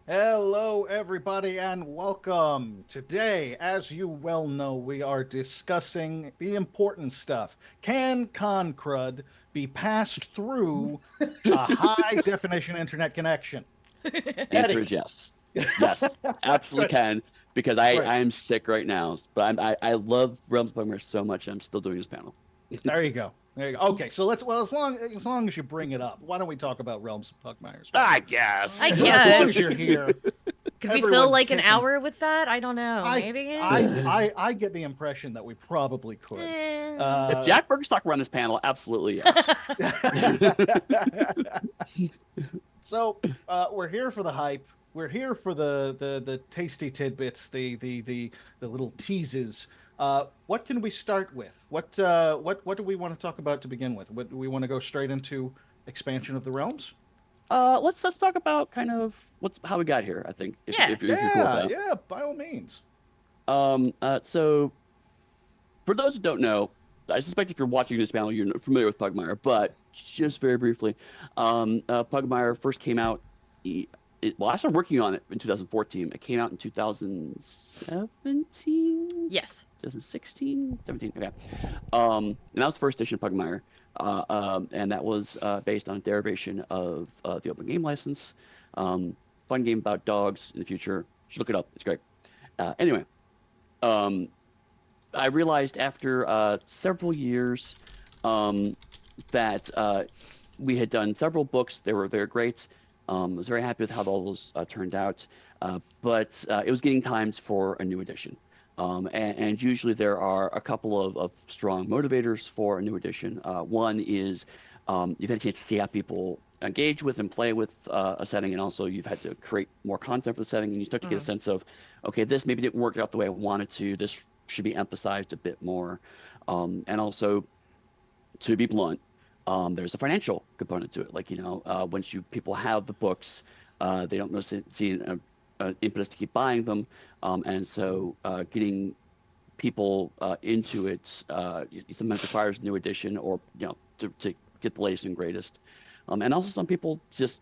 Hello, everybody, and welcome. Today, as you well know, we are discussing the important stuff. Can Concrud be passed through a high definition internet connection? Answer Eddie. is yes. Yes, absolutely Good. can because I Great. I am sick right now, but I love Realms of Pugmire so much. I'm still doing this panel. There you go. There you go. Okay, so as long as you bring it up, why don't we talk about Realms of Pugmire I first? guess. I As long as guess. you're here, Could we fill everyone's like an taking. hour with that? I don't know. I Maybe? I get the impression that we probably could. If Uh, Jack Birkenstock run this panel, absolutely yes. so we're here for the hype. We're here for the tasty tidbits, the little teases. What can we start with? What do we want to talk about to begin with? What do we want to go straight into expansion of the realms? Let's talk about kind of what's how we got here. I think if Yeah. if you're cool with Yeah, that. yeah, by all means. So for those who don't know, I suspect if you're watching this panel, you're familiar with Pugmire, but just very briefly, Pugmire first came out. Well, I started working on it in 2014. It came out in 2017, Yes. 2016, 17. Okay. And that was the first edition of Pugmire. And that was based on a derivation of the open game license. Fun game about dogs in the future. You should look it up. It's great. Anyway, um, I realized after several years um, that we had done several books. They were great. I was very happy with how all those turned out. But it was getting times for a new edition. And usually there are a couple of strong motivators for a new edition. One is you've had a chance to see how people engage with and play with a setting, and also you've had to create more content for the setting, and you start to get a Mm. sense of, okay, this maybe didn't work out the way I wanted to. This should be emphasized a bit more. And also, to be blunt, there's a financial component to it. Like, once people have the books, they don't necessarily see an impetus to keep buying them. And so getting people into it sometimes requires a new edition or, to get the latest and greatest. And also some people just,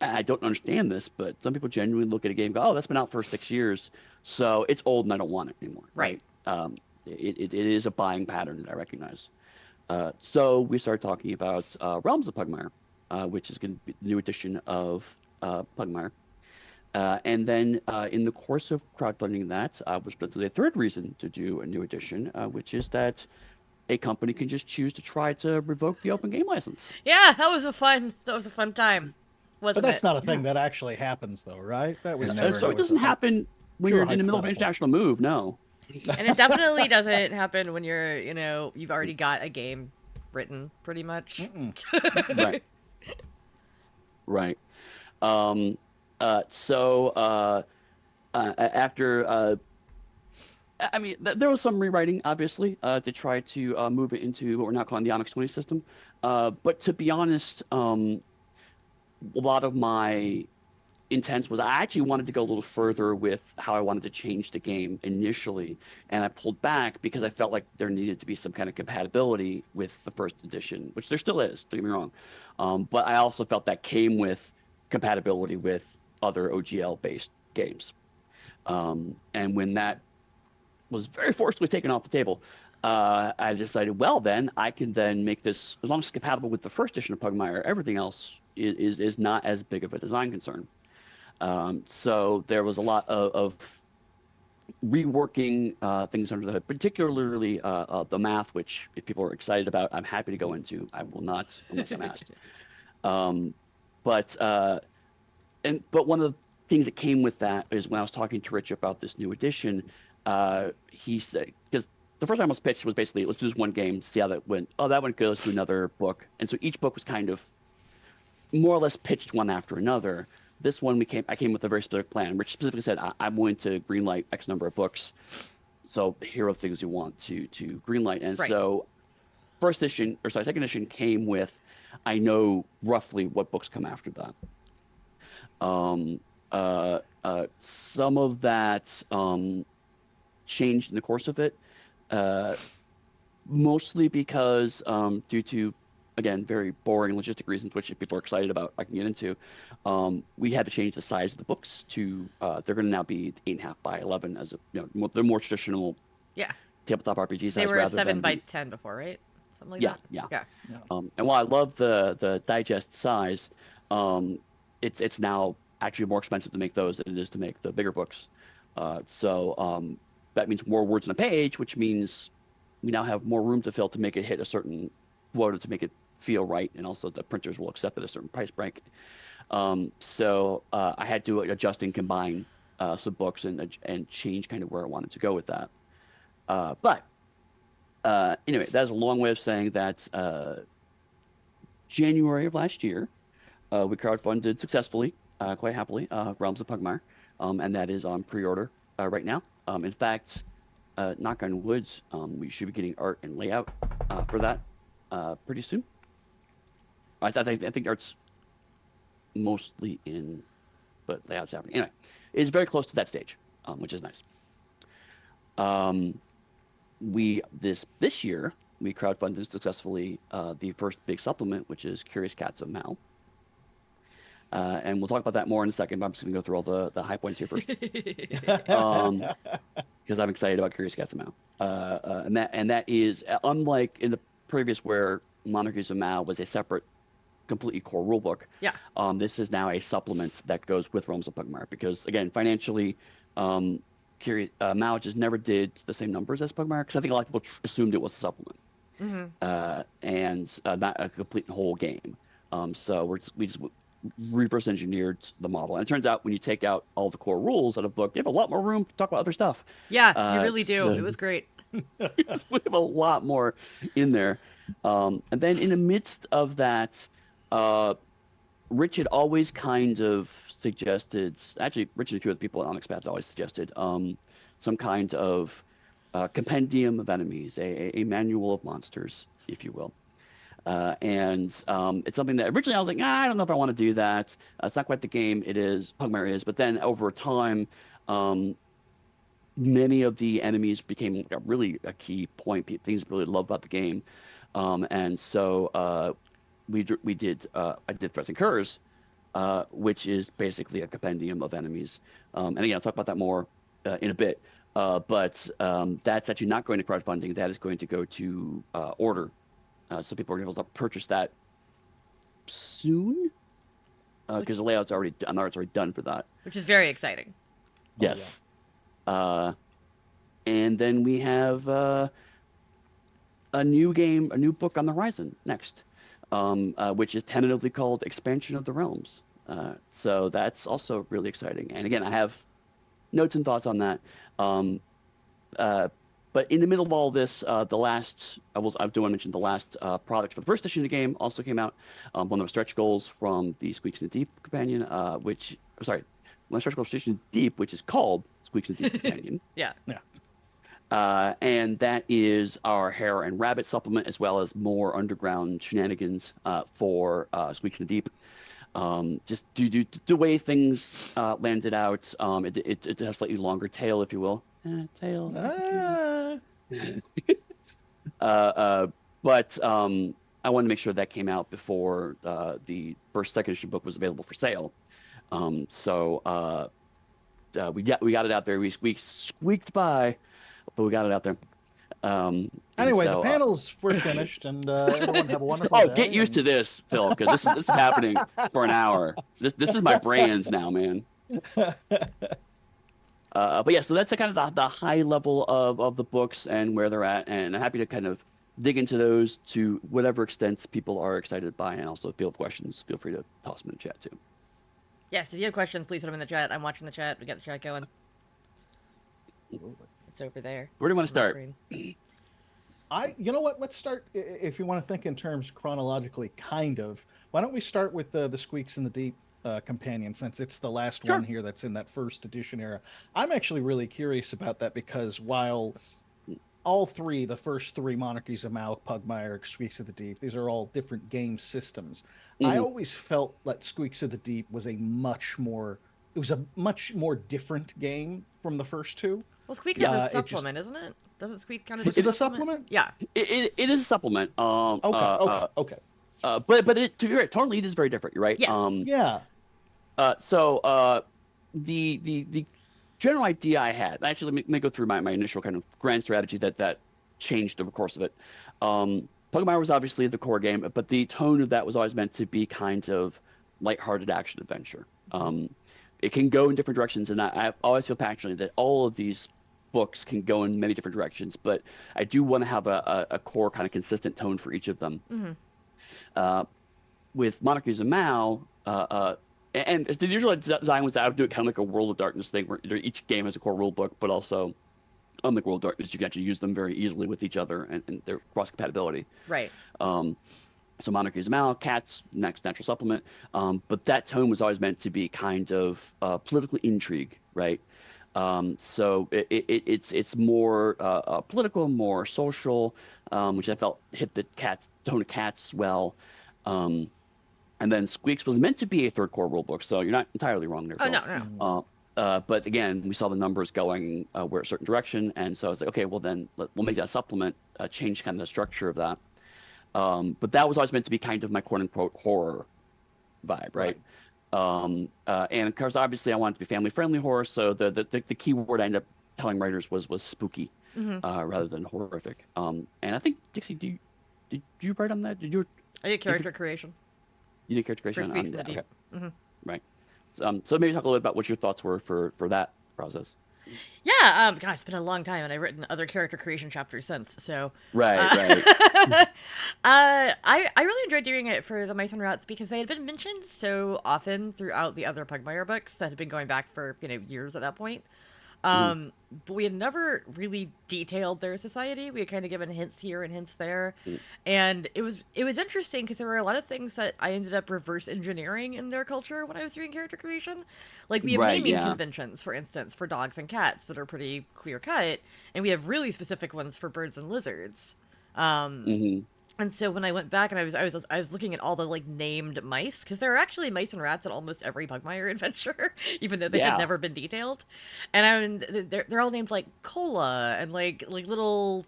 I don't understand this, but some people genuinely look at a game and go, oh, that's been out for 6 years. So it's old and I don't want it anymore, Right. right? It is a buying pattern that I recognize. So we started talking about Realms of Pugmire, which is going to be the new edition of Pugmire. And then in the course of crowdfunding that was the third reason to do a new edition, which is that a company can just choose to try to revoke the open game license. Yeah, that was a fun time. But Wasn't that's it? not a thing Yeah. that actually happens, though, right? That was It's never. So That it true. was doesn't a happen when pure you're in the middle of an hypothetical. international move, no. And it definitely doesn't happen when you've already got a game written, pretty much. Mm-mm. Right, right. Um, so after I mean, there was some rewriting, obviously, to try to move it into what we're now calling the Onyx 20 system. But to be honest, a lot of my intent was I actually wanted to go a little further with how I wanted to change the game initially, and I pulled back because I felt like there needed to be some kind of compatibility with the first edition, which there still is. Don't get me wrong, but I also felt that came with compatibility with other OGL-based games. And when that was very forcibly taken off the table, I decided, well, then I can then make this as long as it's compatible with the first edition of Pugmire. Everything else is not as big of a design concern. So there was a lot of reworking things under the hood, particularly the math, which if people are excited about, I'm happy to go into. I will not unless I'm asked. Um, but but one of the things that came with that is when I was talking to Rich about this new edition, he said because the first time I was pitched was basically let's do this one game, see how that went. Oh, that one goes to another book, and so each book was kind of more or less pitched one after another. This one I came with a very specific plan, which specifically said I'm going to greenlight X number of books. So here are the things you want to greenlight. And Right. so first edition or sorry, second edition came with I know roughly what books come after that. Um, some of that changed in the course of it, uh, mostly because due to again, very boring logistic reasons, which if people are excited about, I can get into. We had to change the size of the books to they're going to now be 8.5 by 11 as a the more traditional Yeah. tabletop RPG They size were rather 7 than by 10 before, right? Something like yeah, that. yeah. Yeah. Yeah. And while I love the digest size, um, it's now actually more expensive to make those than it is to make the bigger books. So that means more words on a page, which means we now have more room to fill to make it hit a certain quota to make it feel right, and also the printers will accept at a certain price break. So I had to adjust and combine some books and change kind of where I wanted to go with that. But anyway, that's a long way of saying that January of last year, we crowdfunded successfully, quite happily, Realms of Pugmire, and that is on pre-order right now. In fact, knock on woods, we should be getting art and layout for that pretty soon. I think art's mostly in, but layout's happening. Anyway, it's very close to that stage, which is nice. We this year we crowdfunded successfully the first big supplement, which is Curious Cats of Mal. And we'll talk about that more in a second, but I'm just going to go through all the high points here first. Because I'm excited about Curious Cats of Mal. And that is, unlike in the previous where Monarchies of Mal was a separate, completely core rulebook, Yeah. this is now a supplement that goes with Realms of Pugmire. Because, again, financially, Mal just never did the same numbers as Pugmire, because I think a lot of people assumed it was a supplement. And not a complete whole game. So we just reverse engineered the model. And it turns out when you take out all the core rules out of a book, you have a lot more room to talk about other stuff. Yeah, you really do. So It was great. we have a lot more in there. And then in the midst of that, Rich had always kind of suggested, actually, Rich and a few other people at Onyx had always suggested some kind of compendium of enemies, a manual of monsters, if you will. And it's something that originally I was like, I don't know if I want to do that. It's not quite the game it is, Pugmire is. But then over time, many of the enemies became really a key point, things I really love about the game. And so I did Threats and Curs, which is basically a compendium of enemies. And again, I'll talk about that more in a bit. But that's actually not going to crowdfunding. That is going to go to order. So people are able to purchase that soon because the layout's already done, art's already done for that. Which is very exciting. Yes. Yeah. And then we have a new book on the horizon next, which is tentatively called Expansion of the Realms. So that's also really exciting. And again, I have notes and thoughts on that. But in the middle of all this, I do want to mention the last product for the first edition of the game also came out. One of the stretch goals from the Squeaks in the Deep companion, one of the stretch goals Station Deep, which is called Squeaks in the Deep companion. Yeah. And that is our Hare and Rabbit supplement, as well as more underground shenanigans for Squeaks in the Deep. Just the way things landed out, it has a slightly longer tail, if you will. Tail. But I wanted to make sure that came out before the second edition book was available for sale. So we got it out there. We squeaked by, but we got it out there. Anyway, so, the panels were finished, and everyone have a wonderful day. Get used to this, Phil, because this is happening for an hour. This is my brains now, man. But yeah, so that's kind of the high level of the books and where they're at, and I'm happy to kind of dig into those to whatever extent people are excited by, and also if you have questions, feel free to toss them in the chat too. Yes, if you have questions, please put them in the chat. I'm watching the chat. We got the chat going. It's over there. Where do you want to start? You know what? Let's start, if you want to think in terms chronologically, kind of. Why don't we start with the Squeaks in the Deep companion, since it's the last one here that's in that first edition era. I'm actually really curious about that because while the first three Monarchies of Mal, Pugmire, Squeaks of the Deep, these are all different game systems. I always felt that Squeaks of the Deep was a much more different game from the first two. Well, Squeak is a supplement, isn't it? Doesn't Squeak kind of? Is it a supplement? Yeah. It is a supplement. Okay. to be right, Torn Lead is very different. You're right. Yes. Yeah. The general idea I had, actually, let me go through my initial kind of grand strategy that changed over the course of it. Pugmire was obviously the core game, but the tone of that was always meant to be kind of lighthearted action adventure. It can go in different directions, and I always feel passionately that all of these books can go in many different directions, but I do want to have a core kind of consistent tone for each of them. With Monarchies of Mao, and the usual design was that I would do it kind of like a World of Darkness thing, where each game has a core rule book, but also, unlike World of Darkness, you can actually use them very easily with each other and their cross compatibility. Right. So Monarchies of Mao, Cats, next natural supplement, but that tone was always meant to be kind of political intrigue, right? So it's more political, more social, which I felt hit the tone of Cats well. And then Squeaks was meant to be a third core rulebook, so you're not entirely wrong there, Oh, Bill. no. But again, we saw the numbers going where a certain direction, and so I was like, okay, well then we'll make that a supplement, change kind of the structure of that. But that was always meant to be kind of my quote unquote horror vibe, right? And of course, obviously, I wanted to be family friendly horror, so the key word I ended up telling writers was spooky, rather than horrific. And I think Dixie, did you write on that? I did character creation. You did character creation For on Squeaks in the that? Deep. Okay. Right. So maybe talk a little bit about what your thoughts were for that process. Yeah, God, it's been a long time, and I've written other character creation chapters since. So Right. I really enjoyed doing it for the Mice and Rats because they had been mentioned so often throughout the other Pugmire books that had been going back for years at that point. But we had never really detailed their society. We had kind of given hints here and hints there, and it was interesting because there were a lot of things that I ended up reverse engineering in their culture when I was doing character creation. Like we have naming conventions, for instance, for dogs and cats that are pretty clear cut, and we have really specific ones for birds and lizards. And so when I went back and I was looking at all the named mice, because there are actually mice and rats in almost every Pugmire adventure, even though they had never been detailed. And they're all named like Cola and like little,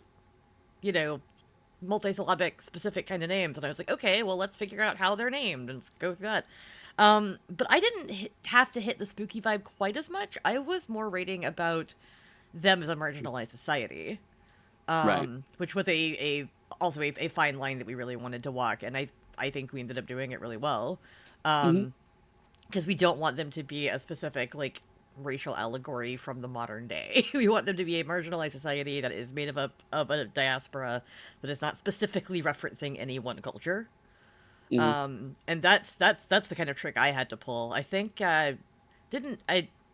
multisyllabic specific kind of names. And I was like, okay, well let's figure out how they're named and let's go through that. But I didn't have to hit the spooky vibe quite as much. I was more writing about them as a marginalized society, which was also a fine line that we really wanted to walk, and I think we ended up doing it really well, because we don't want them to be a specific racial allegory from the modern day. We want them to be a marginalized society that is made of a diaspora that is not specifically referencing any one culture. And that's the kind of trick I had to pull. I think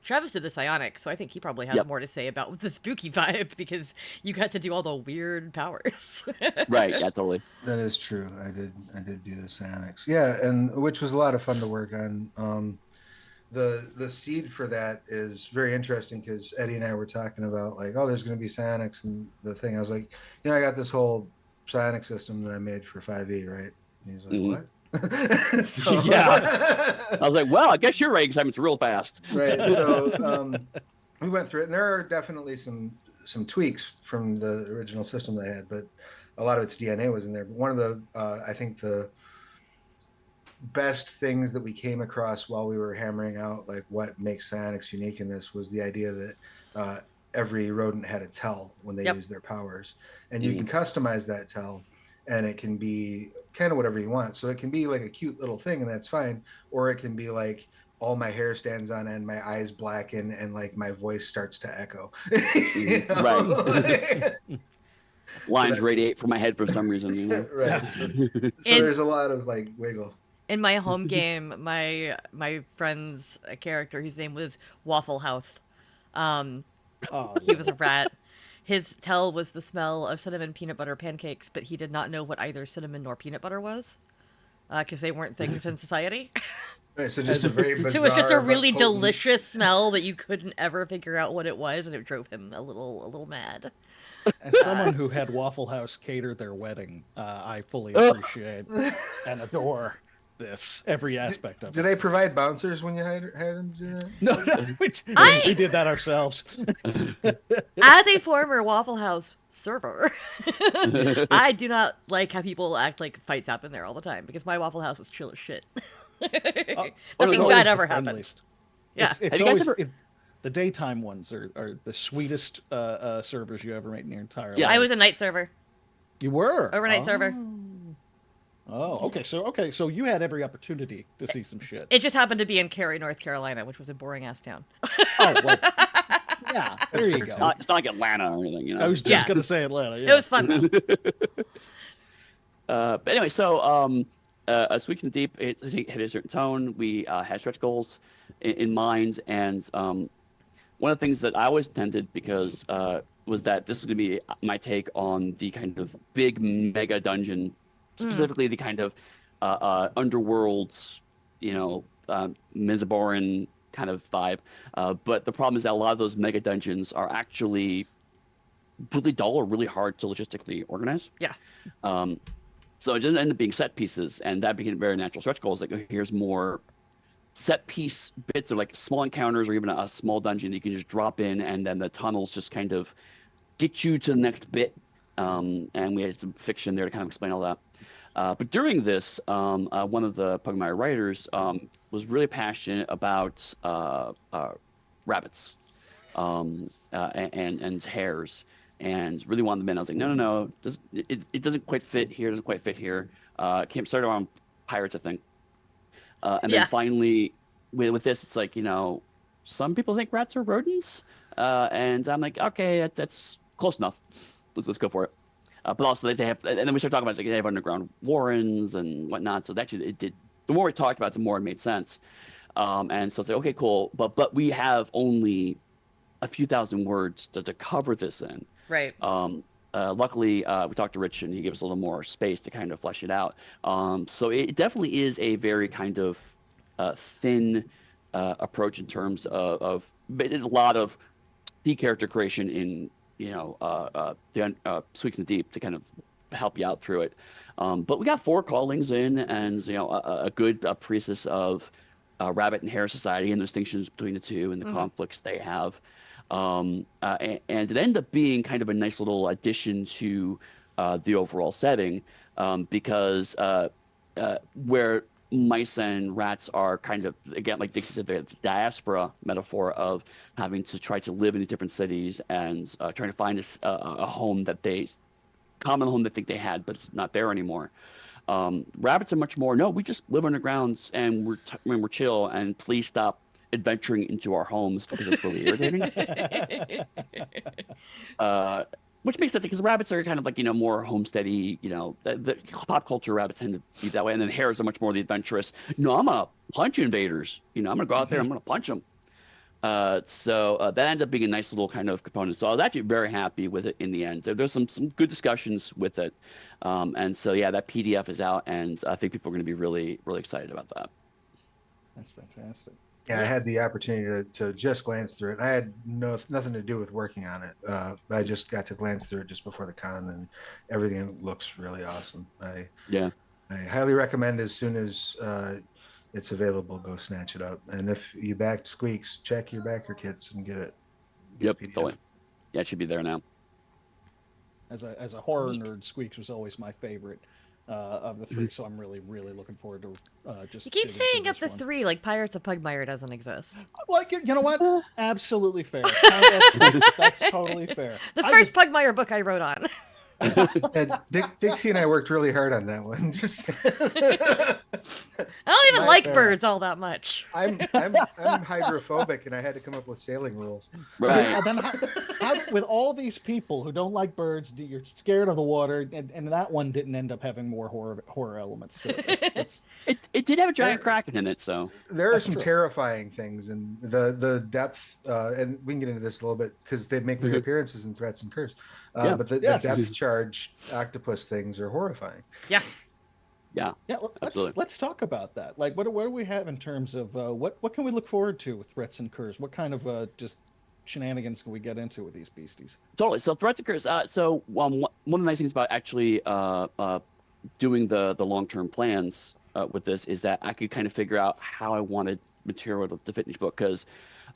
Travis did the Onyx, so I think he probably has more to say about the spooky vibe because you got to do all the weird powers. Right, yeah, totally. That is true. I did do the Onyx. Yeah, and which was a lot of fun to work on. The seed for that is very interesting because Eddie and I were talking about there's going to be Onyx and the thing. I was like, I got this whole Onyx system that I made for 5e, right? And he's like, what? So, yeah, I was like, well, I guess you're right because it's real fast. Right. So we went through it, and there are definitely some tweaks from the original system they had, but a lot of its DNA was in there. But one of the I think the best things that we came across while we were hammering out what makes Onyx unique in this was the idea that every rodent had a tell when they use their powers, and you can customize that tell. And it can be kind of whatever you want. So it can be a cute little thing, and that's fine. Or it can be all my hair stands on end, my eyes blacken, and my voice starts to echo. Right. Lines radiate from my head for some reason. Right. So there's a lot of wiggle. In my home game, my friend's character, his name was Waffle House. He was a rat. His tell was the smell of cinnamon peanut butter pancakes, but he did not know what either cinnamon nor peanut butter was, because they weren't things in society. Right, so just a very bizarre. So it was just a really delicious smell that you couldn't ever figure out what it was, and it drove him a little mad. As someone who had Waffle House cater their wedding, I fully appreciate and adore every aspect of it. Do they provide bouncers when you hire them to do that? No, we did that ourselves. As a former Waffle House server. I do not like how people act like fights happen there all the time because my Waffle House was chill as shit. Oh, Nothing no, bad Always ever the happened. friendliest. Yeah. It's Have you guys always ever- the daytime ones are the sweetest servers you ever made in your entire Yeah. life. I was a night server. You were Overnight server. Oh, okay. So you had every opportunity to see some shit. It just happened to be in Cary, North Carolina, which was a boring ass town. Oh, well, yeah. There you fair, go. too. It's not like Atlanta or anything, you know. I was just gonna say Atlanta. Yeah. It was fun though. But anyway, so Sweets and Deep hit a certain tone. We had stretch goals in mind, and one of the things that I always intended because was that this is going to be my take on the kind of big mega dungeon, specifically the kind of underworlds, Mizaboran kind of vibe. But the problem is that a lot of those mega dungeons are actually really dull or really hard to logistically organize. Yeah. So it didn't end up being set pieces, and that became a very natural stretch goal. It's like, okay, here's more set piece bits of like small encounters or even a small dungeon you can just drop in, and then the tunnels just kind of get you to the next bit. And we had some fiction there to kind of explain all that. But during this, one of the Pugmire writers was really passionate about rabbits and hares, and really wanted them in. I was like, no, it doesn't quite fit here. Doesn't quite fit here. Came started on pirates, I think. And Yeah. then finally, with this, it's like, some people think rats are rodents, and I'm like, okay, that's close enough. Let's go for it. But also they have, and then we start talking about it's like they have underground warrens and whatnot. So actually, it did. The more we talked about it, the more it made sense. And so it's like, okay, cool, but we have only a few thousand words to cover this in. Right. Luckily, we talked to Rich, and he gave us a little more space to kind of flesh it out. So it definitely is a very kind of thin approach in terms of but a lot of key character creation in the Sweets and Deep to kind of help you out through it. But we got 4 callings in, and a good priestess of Rabbit and Hare Society and the distinctions between the two and the conflicts they have. And it ended up being kind of a nice little addition to the overall setting, because where mice and rats are kind of, again, like Dixie said, the diaspora metaphor of having to try to live in these different cities and trying to find a home common home they think they had, but it's not there anymore. Rabbits are much more, no, we just live underground and we're chill, and please stop adventuring into our homes because it's really irritating. Which makes sense because rabbits are kind of like, more homesteady, the pop culture rabbits tend to be that way. And then hares are much more the adventurous. No, I'm going to punch invaders. I'm going to go out there, I'm going to punch them. So that ended up being a nice little kind of component. So I was actually very happy with it in the end. There's some good discussions with it. And so, yeah, that PDF is out, and I think people are going to be really, really excited about that. That's fantastic. Yeah, I had the opportunity to just glance through it. I had nothing to do with working on it. I just got to glance through it just before the con, and everything looks really awesome. I highly recommend as soon as it's available, go snatch it up. And if you backed Squeaks, check your backer kits and get it. Yep, totally. Yeah, it should be there now. As a horror nerd, Squeaks was always my favorite of the 3, so I'm really, really looking forward to just. You keep digging through saying up this the one. 3 like Pirates of Pugmire doesn't exist. Well, you know what? Absolutely fair. That's totally fair. The first Pugmire book I wrote on. Dixie and I worked really hard on that one. Just I don't even like fair birds all that much. I'm hydrophobic, and I had to come up with sailing rules. Right. Then with all these people who don't like birds, you're scared of the water, and that one didn't end up having more horror elements to it. It did have a giant kraken in it, so There are some true. terrifying things, and the depth, and we can get into this a little bit because they make reappearances in Threats and Curse. Yeah. But the depth charge octopus things are horrifying. Yeah. yeah. Absolutely. Let's talk about that. Like, what do we have in terms of what can we look forward to with Threats and Curs? What kind of just shenanigans can we get into with these beasties? Totally. So Threats and Curse. So one of the nice things about actually doing the long-term plans with this is that I could kind of figure out how I wanted material to fit in each book because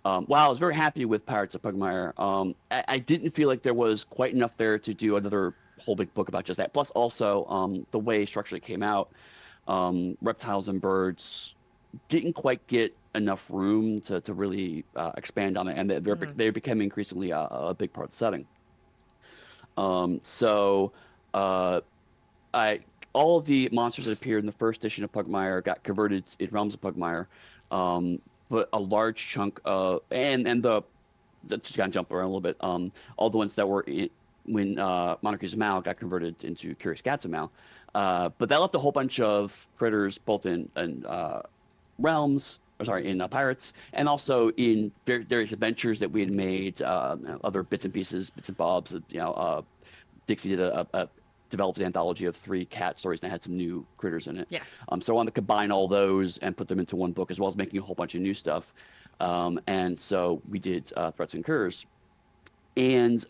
while I was very happy with Pirates of Pugmire, I didn't feel like there was quite enough there to do another whole big book about just that. Plus, also the way structurally came out, reptiles and birds didn't quite get enough room to really expand on it, and they became increasingly a big part of the setting. So uh, I all of the monsters that appeared in the first edition of Pugmire got converted in Realms of Pugmire, um, but a large chunk of and the just gotta jump around a little bit. All the ones that were when Monarchies of Mal got converted into Curious Cats of Mal, but that left a whole bunch of critters both in realms, or sorry, in pirates, and also in various adventures that we had made, other bits and pieces, bits and bobs. Dixie did developed an anthology of 3 cat stories that had some new critters in it. Yeah. So I wanted to combine all those and put them into one book, as well as making a whole bunch of new stuff. And so we did Threats and Curs. And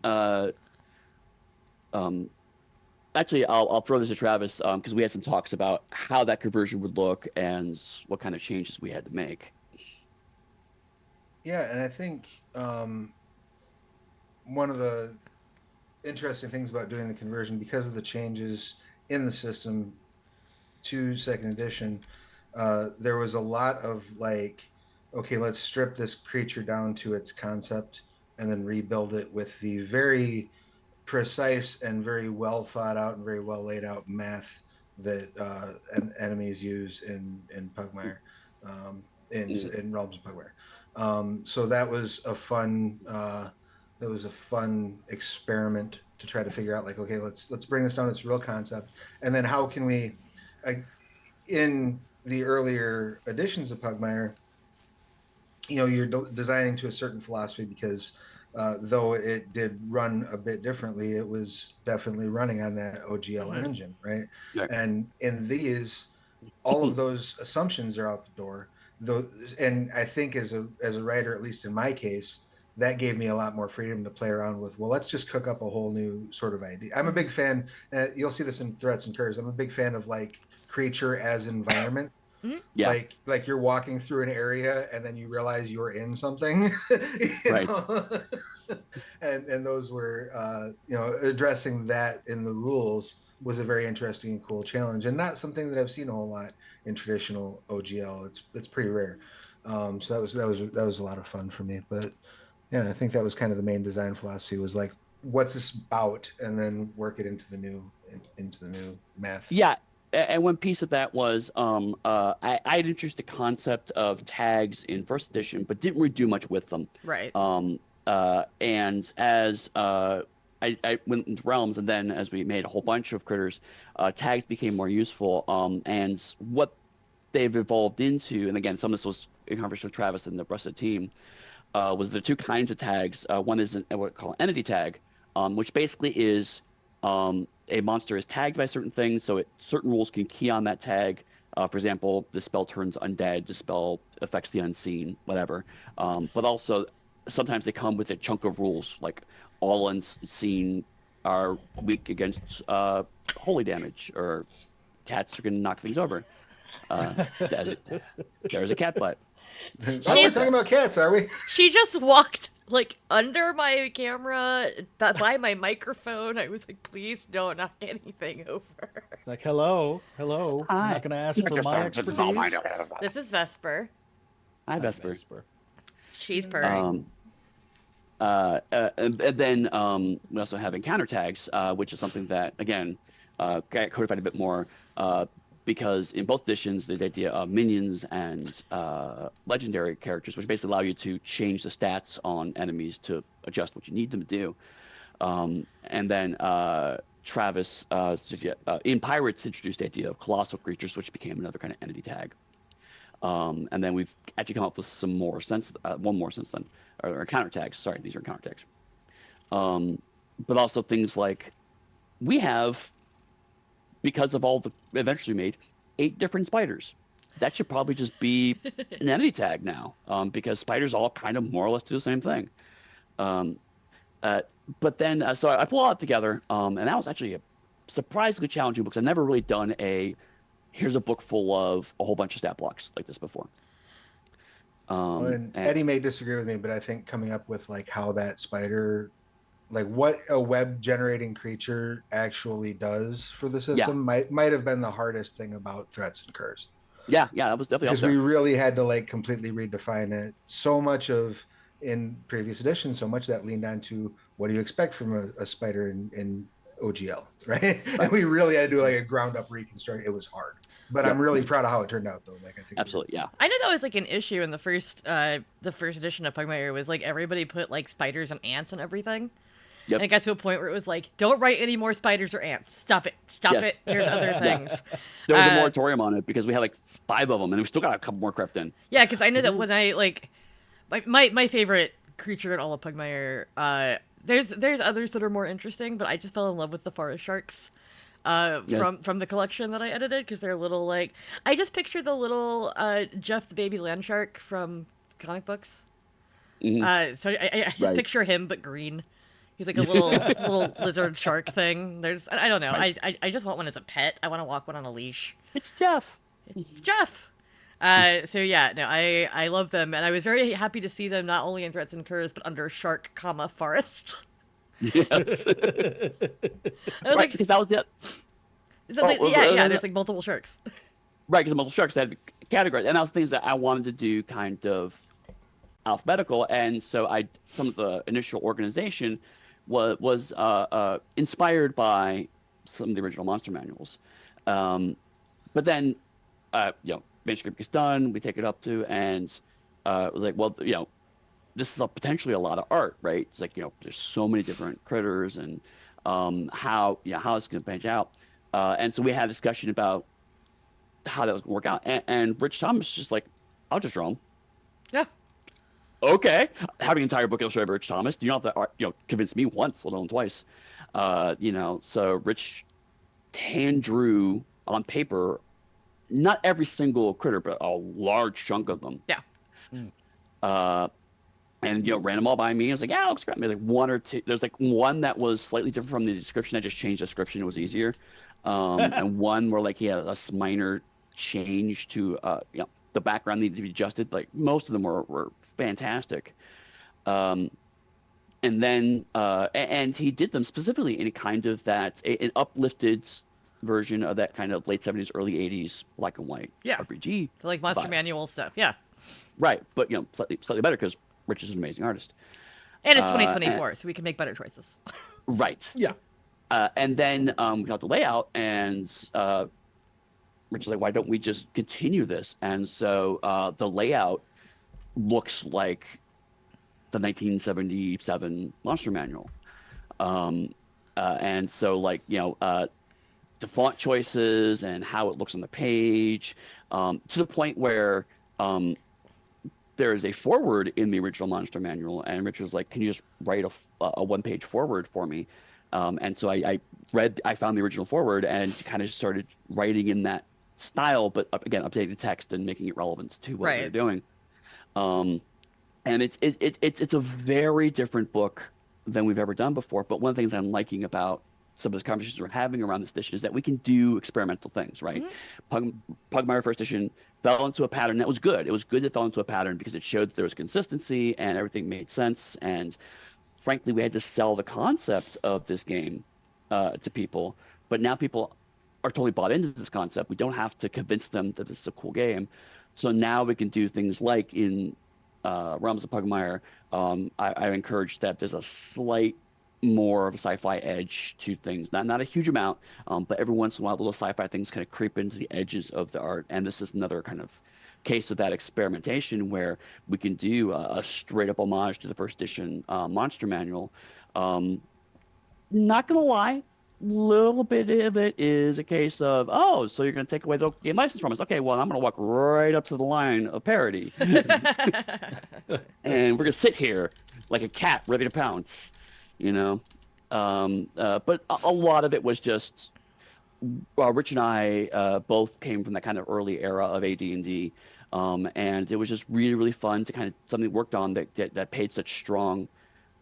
actually, I'll throw this to Travis because we had some talks about how that conversion would look and what kind of changes we had to make. Yeah, and I think one of the interesting things about doing the conversion, because of the changes in the system to second edition, there was a lot of like, okay, let's strip this creature down to its concept and then rebuild it with the very precise and very well thought out and very well laid out math that enemies use in Pugmire, in Realms of Pugmire. So that was a fun experiment to try to figure out, like, okay, let's bring this down to its real concept, and then how can we, in the earlier editions of Pugmire, you're designing to a certain philosophy because though it did run a bit differently, it was definitely running on that OGL engine, right? Yeah. And in these, all of those assumptions are out the door. And I think as a writer, at least in my case, that gave me a lot more freedom to play around with. Well, let's just cook up a whole new sort of idea. I'm a big fan. You'll see this in Threats and Curs. I'm a big fan of like creature as environment. Yeah. Like you're walking through an area and then you realize you're in something. Right. And those were addressing that in the rules was a very interesting and cool challenge, and not something that I've seen a whole lot in traditional OGL. It's pretty rare. So that was a lot of fun for me. But yeah, I think that was kind of the main design philosophy, was like, what's this about, and then work it into the new math. Yeah. And one piece of that was I had introduced the concept of tags in first edition, but didn't really do much with them. Right. And as I went into Realms, and then as we made a whole bunch of critters, tags became more useful. And what they've evolved into, and again, some of this was in conversation with Travis and the rest of the team, was the 2 kinds of tags. One is what we call an entity tag, which basically is a monster is tagged by certain things, so certain rules can key on that tag. For example, the spell turns undead, the spell affects the unseen, whatever. But also, sometimes they come with a chunk of rules, like all unseen are weak against holy damage, or cats are going to knock things over. There's a cat butt. We're talking about cats, are we? She just walked like under my camera, by my microphone. I was like, please don't knock anything over. It's like, hello. I'm not going to ask for my expertise. This is Vesper. Hi, Vesper. She's purring. And then we also have encounter tags, which is something that, again, got codified a bit more because in both editions, there's the idea of minions and legendary characters, which basically allow you to change the stats on enemies to adjust what you need them to do. And then Travis, in Pirates, introduced the idea of colossal creatures, which became another kind of entity tag. And then we've actually come up with some more one more since then, or encounter tags. Sorry, these are encounter tags. But also things like we have, because of all the adventures we made, 8 different spiders. That should probably just be an entity tag now, because spiders all kind of more or less do the same thing. But then, so I pulled all that together, and that was actually a surprisingly challenging book. I've never really done here's a book full of a whole bunch of stat blocks like this before. And Eddie may disagree with me, but I think coming up with like how that spider, like what a web generating creature actually does for the Yeah, system might have been the hardest thing about threats and curse, yeah, that was definitely up because we there. really had to like completely redefine it. So much of in previous editions, so much that leaned on to what do you expect from a spider in OGL, right? And Right. we really had to do like a ground up reconstruct. It was hard, but I'm Yep. really proud of how it turned out, though. Like I think it really. Absolutely. Yeah. I know that was like an issue in the first edition of Pugmire was like everybody put like spiders and ants and everything. Yep. And it got to a point where it was like, don't write any more spiders or ants. Stop it. Stop Yes. it. There's other things. There was a Uh, moratorium on it because we had like 5 of them, and we still got a couple more crept in. Yeah, because I know that when I like my favorite creature in all of Pugmire, there's others that are more interesting, but I just fell in love with the forest sharks. Yes. From the collection that I edited, because they're little like I just picture the little Jeff the baby land shark from comic books. So I just Right. picture him but green. He's like a little lizard shark thing. I don't know. Right. I just want one as a pet. I want to walk one on a leash. It's Jeff. It's Jeff. So yeah, no, I love them, and I was very happy to see them not only in Threats and Curs but under Shark, forest. Yes. I was Right, like, because that was it. yeah, there's like multiple sharks. Right, because multiple sharks had categories, and that was things that I wanted to do kind of alphabetical, and so some of the initial organization was inspired by some of the original monster manuals, but then manuscript gets done, we take it up to, and it was like, well, this is potentially a lot of art, right? It's like, there's so many different critters, and how it's going to pan out, and so we had a discussion about how that was going to work out, and Rich Thomas just like, I'll just draw them. Yeah. Okay, having an entire book illustrated by Rich Thomas, you don't have to convince me once, let alone twice. So Rich hand drew on paper not every single critter, but a large chunk of them. Yeah. And ran them all by me. I was like, yeah, it looks great. Maybe like one or two. There's like one that was slightly different from the description. I just changed the description; it was easier. And one where like he had a minor change to the background needed to be adjusted. Like most of them were fantastic. And then and he did them specifically in a kind of an uplifted version of that kind of late 70s, early 80s black and white RPG. So like monster vibe. manual stuff. Yeah. Right, but slightly better because Rich is an amazing artist. And it's 2024, so we can make better choices. Right. Yeah. And then we got the layout, and Rich is like, why don't we just continue this? And so the layout looks like the 1977 Monster Manual. And so the font choices and how it looks on the page, to the point where there is a forward in the original Monster Manual, and Rich was like, can you just write a one-page forward for me? And so I found the original forward and kind of started writing in that style, but again, updating the text and making it relevant to what they're doing. And it's a very different book than we've ever done before. But one of the things I'm liking about some of those conversations we're having around this edition is that we can do experimental things, right? Mm-hmm. Pugmire first edition fell into a pattern that was good. It was good that it fell into a pattern because it showed that there was consistency and everything made sense. And frankly, we had to sell the concept of this game to people. But now people are totally bought into this concept. We don't have to convince them that this is a cool game. So now we can do things like in Realms of Pugmire. I encourage that there's a slight more of a sci-fi edge to things, not a huge amount, but every once in a while, little sci-fi things kind of creep into the edges of the art. And this is another kind of case of that experimentation where we can do a straight up homage to the first edition Monster Manual. Not gonna lie, little bit of it is a case of, so you're going to take away the game license from us. Okay, well, I'm going to walk right up to the line of parody. And we're going to sit here like a cat ready to pounce, But a lot of it was just, Rich and I both came from that kind of early era of AD&D. And it was just really, really fun to kind of something worked on that paid such strong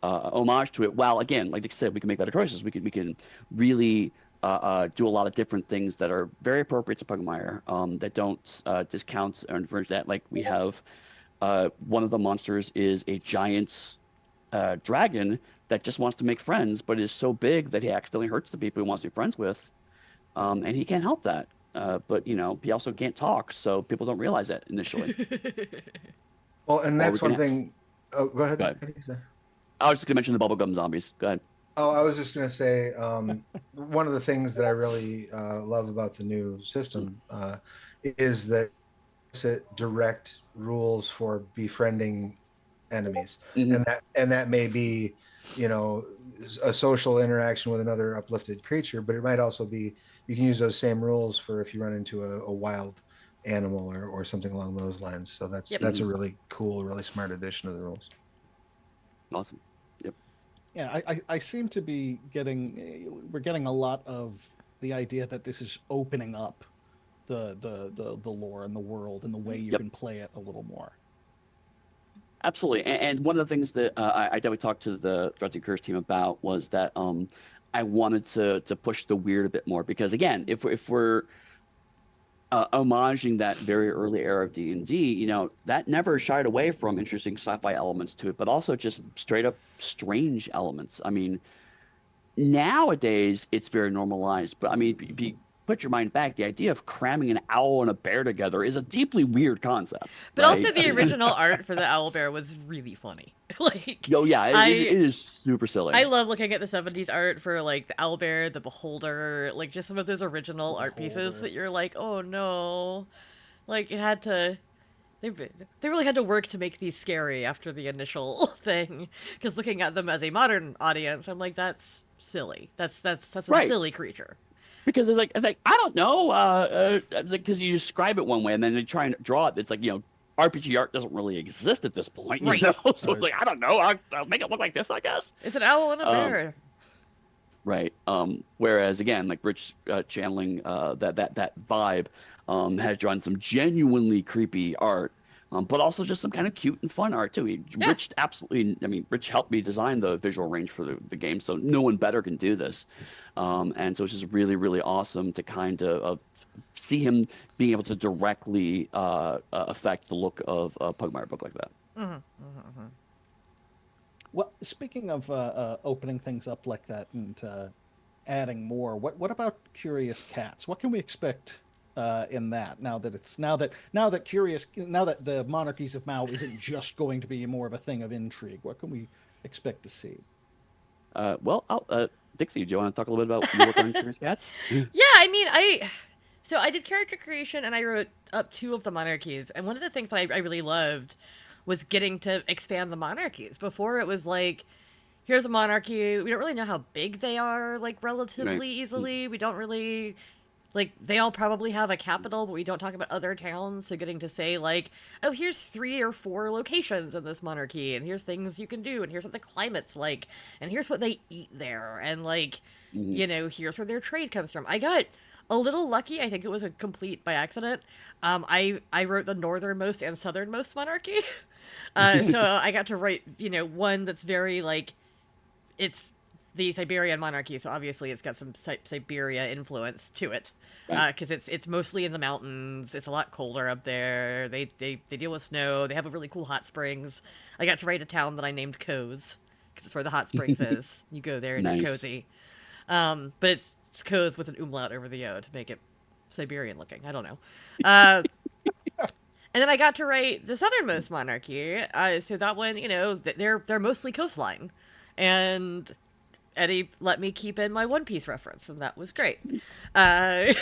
homage to it. While again, like I said, we can make better choices. We can really do a lot of different things that are very appropriate to Pugmire, that don't discount or infringe that. Like we have One of the monsters is a giant dragon that just wants to make friends, but is so big that he accidentally hurts the people he wants to be friends with, and he can't help that. But he also can't talk, so people don't realize that initially. Well, and Or we that's can one have, thing. Oh, go go ahead. ahead. I was just gonna mention the bubblegum zombies. Go ahead. Oh, I was just going to say one of the things that I really love about the new system is that it direct rules for befriending enemies, Hmm. and that may be, you know, a social interaction with another uplifted creature, but it might also be you can use those same rules for if you run into a wild animal or something along those lines. So Yep. that's a really cool, really smart addition to the rules. Awesome. Yep. Yeah, I seem to be we're getting a lot of the idea that this is opening up the lore and the world and the way you Yep. can play it a little more. Absolutely. And one of the things that I definitely talked to the Threats and Curse team about was that I wanted to push the weird a bit more because again, if we're homaging that very early era of D&D, that never shied away from interesting sci-fi elements to it, but also just straight up strange elements. I mean, nowadays it's very normalized, but I mean, if you put your mind back, the idea of cramming an owl and a bear together is a deeply weird concept, But also right? the original art for the owlbear was really funny. Like Yo, yeah, it I is super silly. I love looking at the 70s art for like the owlbear, the beholder, like just some of those original art pieces Beholder. that you're like, "Oh no." Like it had to they they really had to work to make these scary after the initial thing because looking at them as a modern audience, I'm like that's silly. That's a Right. silly creature. Because it's like I don't know, because you describe it one way and then they try and draw it. It's like RPG art doesn't really exist at this point, Right. So it's like I don't know. I'll make it look like this, I guess. It's an owl and a Um, bear. right. Whereas again, like Rich channeling that vibe, had drawn some genuinely creepy art. But also just some kind of cute and fun art too. Yeah. Rich absolutely, I mean, Rich helped me design the visual range for the game, so no one better can do this. And so it's just really, really awesome to kind of see him being able to directly affect the look of a Pugmire book like that. Well, speaking of opening things up like that and adding more, what about Curious Cats? What can we expect in that now that the Monarchies of Mao isn't just going to be more of a thing of intrigue? What can we expect to see? Dixie, do you want to talk a little bit about your work on Curious Cats? Yeah, I mean, I did character creation and I wrote up two of the monarchies. And one of the things that I really loved was getting to expand the monarchies. Before it was like, here's a monarchy. We don't really know how big they are, like Right. relatively easily. We don't really like they all probably have a capital, but we don't talk about other towns. So getting to say like, oh, here's 3 or 4 locations in this monarchy, and here's things you can do, and here's what the climate's like, and here's what they eat there, and like, Hmm. here's where their trade comes from. I got a little lucky. I think it was a complete by accident. I wrote the northernmost and southernmost monarchy, so I got to write one that's very like it's the Siberian monarchy, so obviously it's got some Siberia influence to it, Right. because it's mostly in the mountains. It's a lot colder up there. They deal with snow. They have a really cool hot springs. I got to write a town that I named Coz because it's where the hot springs is. You go there and you're Nice. cozy. But it's Coz with an umlaut over the O to make it Siberian looking. I don't know. And then I got to write the southernmost monarchy. So that one, they're mostly coastline, and Eddie let me keep in my One Piece reference, and that was great. Uh,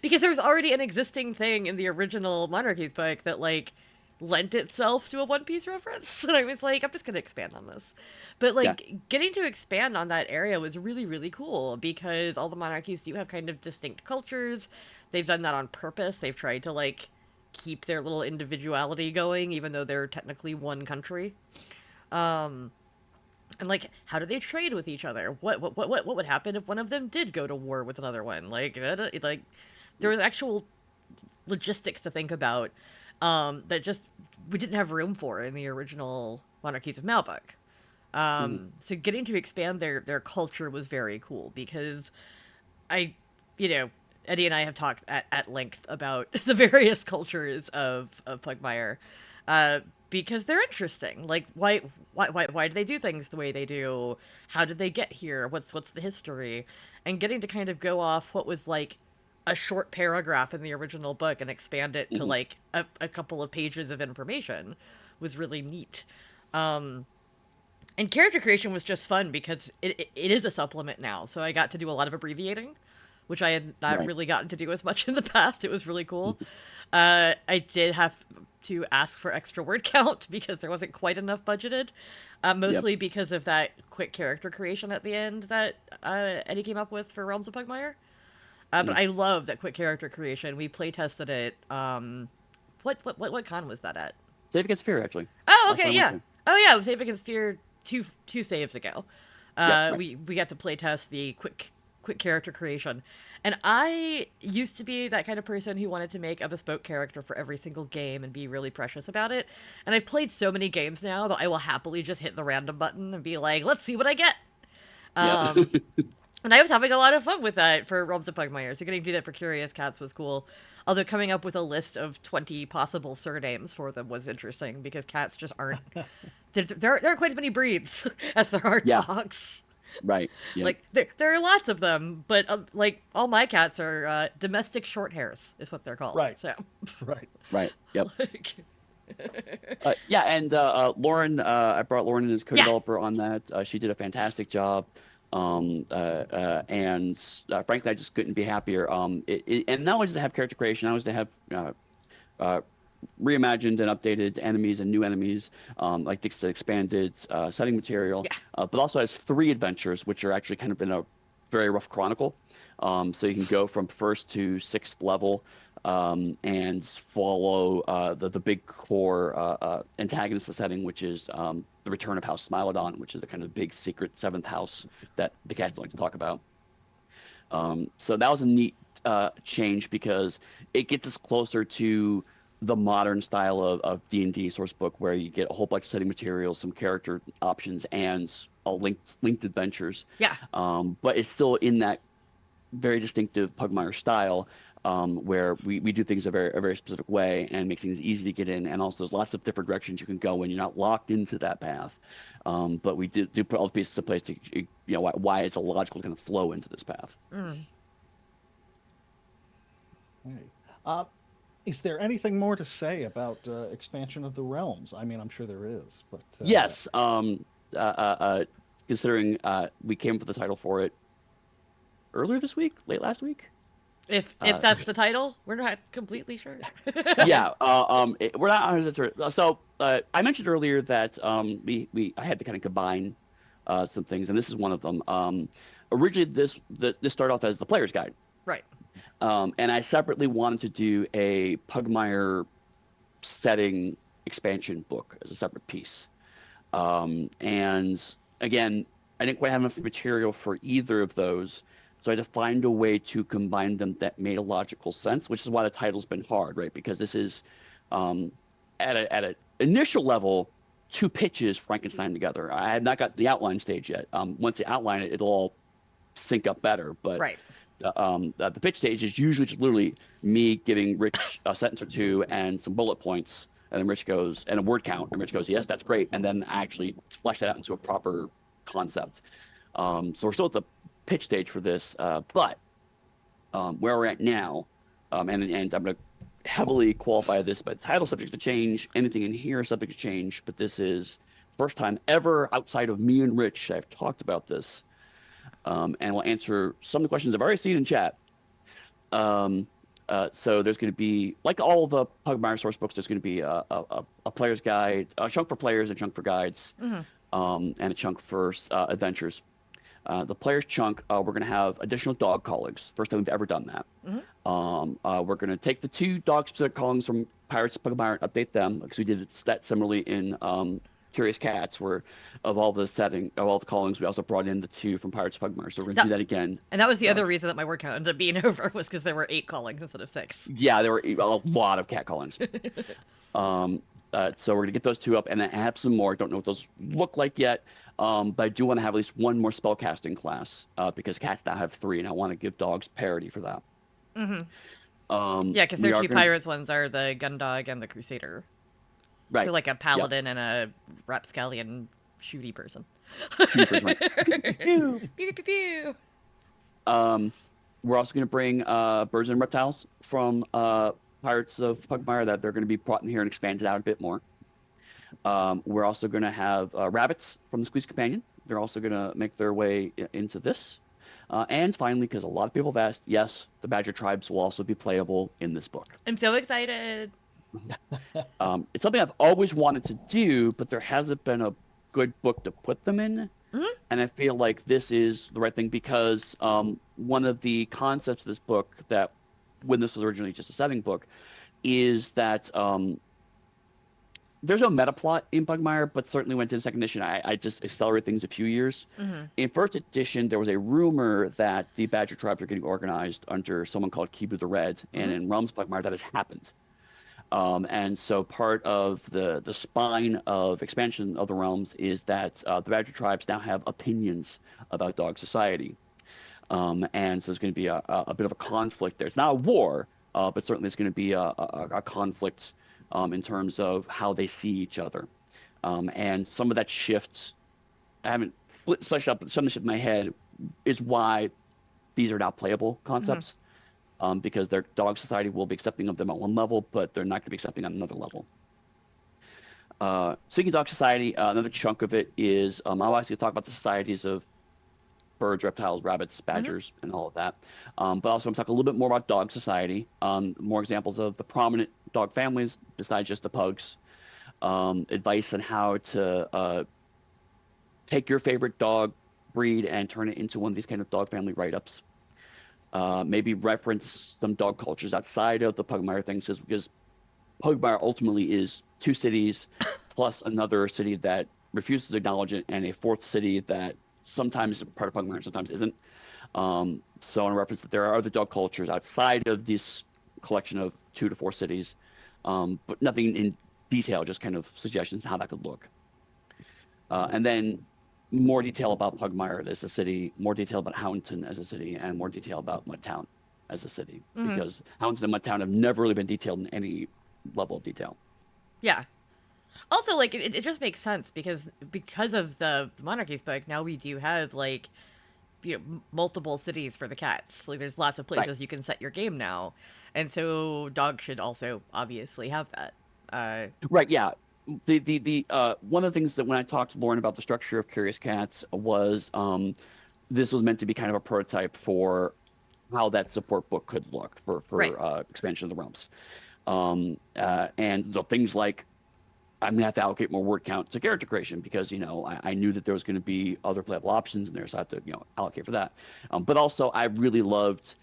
because there was already an existing thing in the original Monarchies book that like lent itself to a One Piece reference, and I was like, I'm just gonna expand on this. But Yeah. like getting to expand on that area was really really cool because all the monarchies do have kind of distinct cultures. They've done that on purpose. They've tried to like keep their little individuality going, even though they're technically one country. Um, and like, how do they trade with each other? What would happen if one of them did go to war with another one? Like there was actual logistics to think about, that just we didn't have room for in the original Monarchies of Malbuck. Mhm. So getting to expand their culture was very cool because I, you know, Eddie and I have talked at length about the various cultures of Pugmire. because they're interesting. Like, why do they do things the way they do? How did they get here? What's the history? And getting to kind of go off what was like a short paragraph in the original book and expand it to Mhm. like a couple of pages of information was really neat. Um, and character creation was just fun because it is a supplement now. So I got to do a lot of abbreviating, which I had not Right. really gotten to do as much in the past. It was really cool. I did have to ask for extra word count because there wasn't quite enough budgeted, Yep. mostly because of that quick character creation at the end that Eddie came up with for Realms of Pugmire. But Mm. I love that quick character creation. We play tested it. What con was that at? Save against fear, actually. Oh, Last okay, one I went yeah. to. Oh, yeah. It was Save Against Fear two saves ago. Yep. Right. We got to play test the quick character creation, and I used to be that kind of person who wanted to make a bespoke character for every single game and be really precious about it. And I've played so many games now that I will happily just hit the random button and be like, "Let's see what I get." Yep. Um, and I was having a lot of fun with that for Realms of Pugmire. So getting to do that for Curious Cats was cool. Although coming up with a list of 20 possible surnames for them was interesting because cats just aren't. There are quite as many breeds as there are Yeah. dogs. Right. Yep. Like there are lots of them, but like all my cats are domestic short hairs is what they're called. Right. So Right. Right. Yep. like, Yeah, and Lauren, I brought Lauren in as yeah, co-developer on that. She did a fantastic job, and frankly, I just couldn't be happier. And not only does it have character creation, not only does it have uh, reimagined and updated enemies and new enemies, like the expanded setting material, yeah, but also has 3 adventures, which are actually kind of in a very rough chronicle. So you can go from first to 6th level and follow the big core antagonist of the setting, which is the return of House Smilodon, which is the kind of big secret 7th house that the cats don't like to talk about. So that was a neat change because it gets us closer to the modern style of D&D source book where you get a whole bunch of setting materials, some character options, and a linked adventures. yeah. But it's still in that very distinctive Pugmire style, where we do things a very specific way and make things easy to get in. And also, there's lots of different directions you can go when you're not locked into that path. But we do put all the pieces in place to, why it's a logical kind of flow into this path. Mm. Right. Uh, is there anything more to say about expansion of the realms? I mean, I'm sure there is, but Yes. Considering we came up with the title for it earlier this week, late last week. If Uh, that's the title, we're not completely sure. yeah, we're not 100% sure. So I mentioned earlier that I had to kind of combine some things, and this is one of them. Originally, this started off as the player's guide, Right. and I separately wanted to do a Pugmire setting expansion book as a separate piece. And again, I didn't quite have enough material for either of those. So I had to find a way to combine them that made a logical sense, which is why the title's been hard, right? Because this is at a initial level, 2 pitches Frankenstein together. I have not got the outline stage yet. Once you outline it, it'll all sync up better. But Right. the pitch stage is usually just literally me giving Rich a sentence or two and some bullet points, and then Rich goes, and a word count, and Rich goes, yes, that's great, and then actually flesh that out into a proper concept. So we're still at the pitch stage for this, but where we're at now, and I'm going to heavily qualify this, but title subject to change, anything in here is subject to change, but this is first time ever outside of me and Rich I've talked about this, and we'll answer some of the questions I've already seen in chat. So there's going to be, like all the Pugmire source books, there's going to be a player's guide, a chunk for players, a chunk for guides, and a chunk for adventures. The player's chunk, we're going to have additional dog callings. First time we've ever done that. We're going to take the 2 dog-specific callings from Pirates of Pugmire and update them, because we did that similarly in Curious Cats, where of all the callings, we also brought in the 2 from Pirates of Pugmire. So we're going to do that again. And that was the other reason that my word count ended up being over, was because there were 8 callings instead of 6. Yeah, there were a lot of cat callings. So we're going to get those 2 up and then add some more. Don't know what those look like yet. But I do want to have at least 1 more spellcasting class, because cats now have 3, and I want to give dogs parity for that. Yeah, because their 2 gonna, pirates ones are the Gundog and the Crusader. Right. So like a paladin and a rapscallion shooty person. Shooty person, right. Pew pew pew pew. We're also going to bring birds and reptiles from Pirates of Pugmire that they're going to be brought in here and expanded out a bit more. We're also going to have rabbits from the Squeeze Companion. They're also going to make their way into this. And finally, because a lot of people have asked, yes, the Badger tribes will also be playable in this book. I'm so excited. It's something I've always wanted to do, but there hasn't been a good book to put them in. Mhm. And I feel like this is the right thing because one of the concepts of this book that, when this was originally just a setting book, is that there's no meta plot in Pugmire, but certainly went to the second edition. I just accelerate things a few years. Mhm. In first edition, there was a rumor that the Badger tribes are getting organized under someone called Kibu the Red, and in Realms Pugmire that has happened. And so part of the spine of expansion of the realms is that the Badger tribes now have opinions about dog society. And so there's going to be a bit of a conflict there. It's not a war, but certainly it's going to be a conflict in terms of how they see each other. And some of that shifts, I haven't fleshed out, but some of the shift in my head is why these are not playable concepts. Because their dog society will be accepting of them at one level, but they're not going to be accepting on another level. Speaking of dog society, another chunk of it is I'll obviously talk about the societies of birds, reptiles, rabbits, badgers, and all of that. But also I'm talking a little bit more about dog society, more examples of the prominent dog families besides just the pugs, advice on how to take your favorite dog breed and turn it into one of these kind of dog family write-ups. Maybe reference some dog cultures outside of the Pugmire things, because Pugmire ultimately is 2 cities plus another city that refuses to acknowledge it, and a 4th city that sometimes is part of Pugmire and sometimes isn't. So I want to reference that there are other dog cultures outside of this collection of 2 to 4 cities, but nothing in detail, just kind of suggestions how that could look. And then more detail about Pugmire as a city, more detail about Houndton as a city, and more detail about Mudtown as a city. Because Houndton and Mudtown have never really been detailed in any level of detail. Yeah. Also, like it just makes sense because of the Monarchies book. Now we do have like multiple cities for the cats. Like there's lots of places you can set your game now, and so dogs should also obviously have that. Right. Yeah. The one of the things that when I talked to Lauren about the structure of Curious Cats was this was meant to be kind of a prototype for how that support book could look for expansion of the realms. And the things like I'm gonna have to allocate more word count to character creation because I knew that there was going to be other playable options in there, so I had to allocate for that. But also I really loved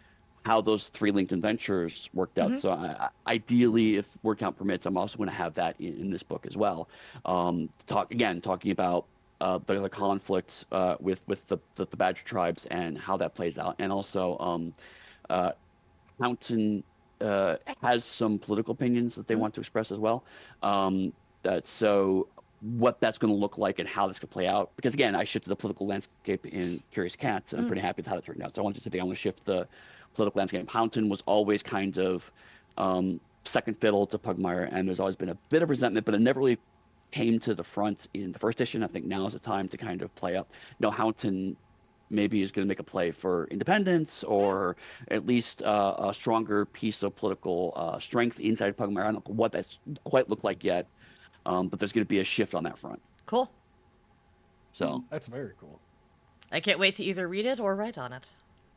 how those 3 linked adventures worked out. So ideally, if word count permits, I'm also going to have that in this book as well. Talking about the conflict with the Badger tribes and how that plays out, and also Mountain has some political opinions that they want to express as well. So what that's going to look like and how this could play out, because again, I shifted the political landscape in Curious Cats, and I'm pretty happy with how that turned out. So I wanted to say I want to shift the political landscape. Houndton was always kind of second fiddle to Pugmire, and there's always been a bit of resentment, but it never really came to the front in the first edition. I think now is the time to kind of play up. Houndton maybe is going to make a play for independence, or at least a stronger piece of political strength inside Pugmire. I don't know what that's quite looked like yet, but there's going to be a shift on that front. Cool. So That's very cool. I can't wait to either read it or write on it.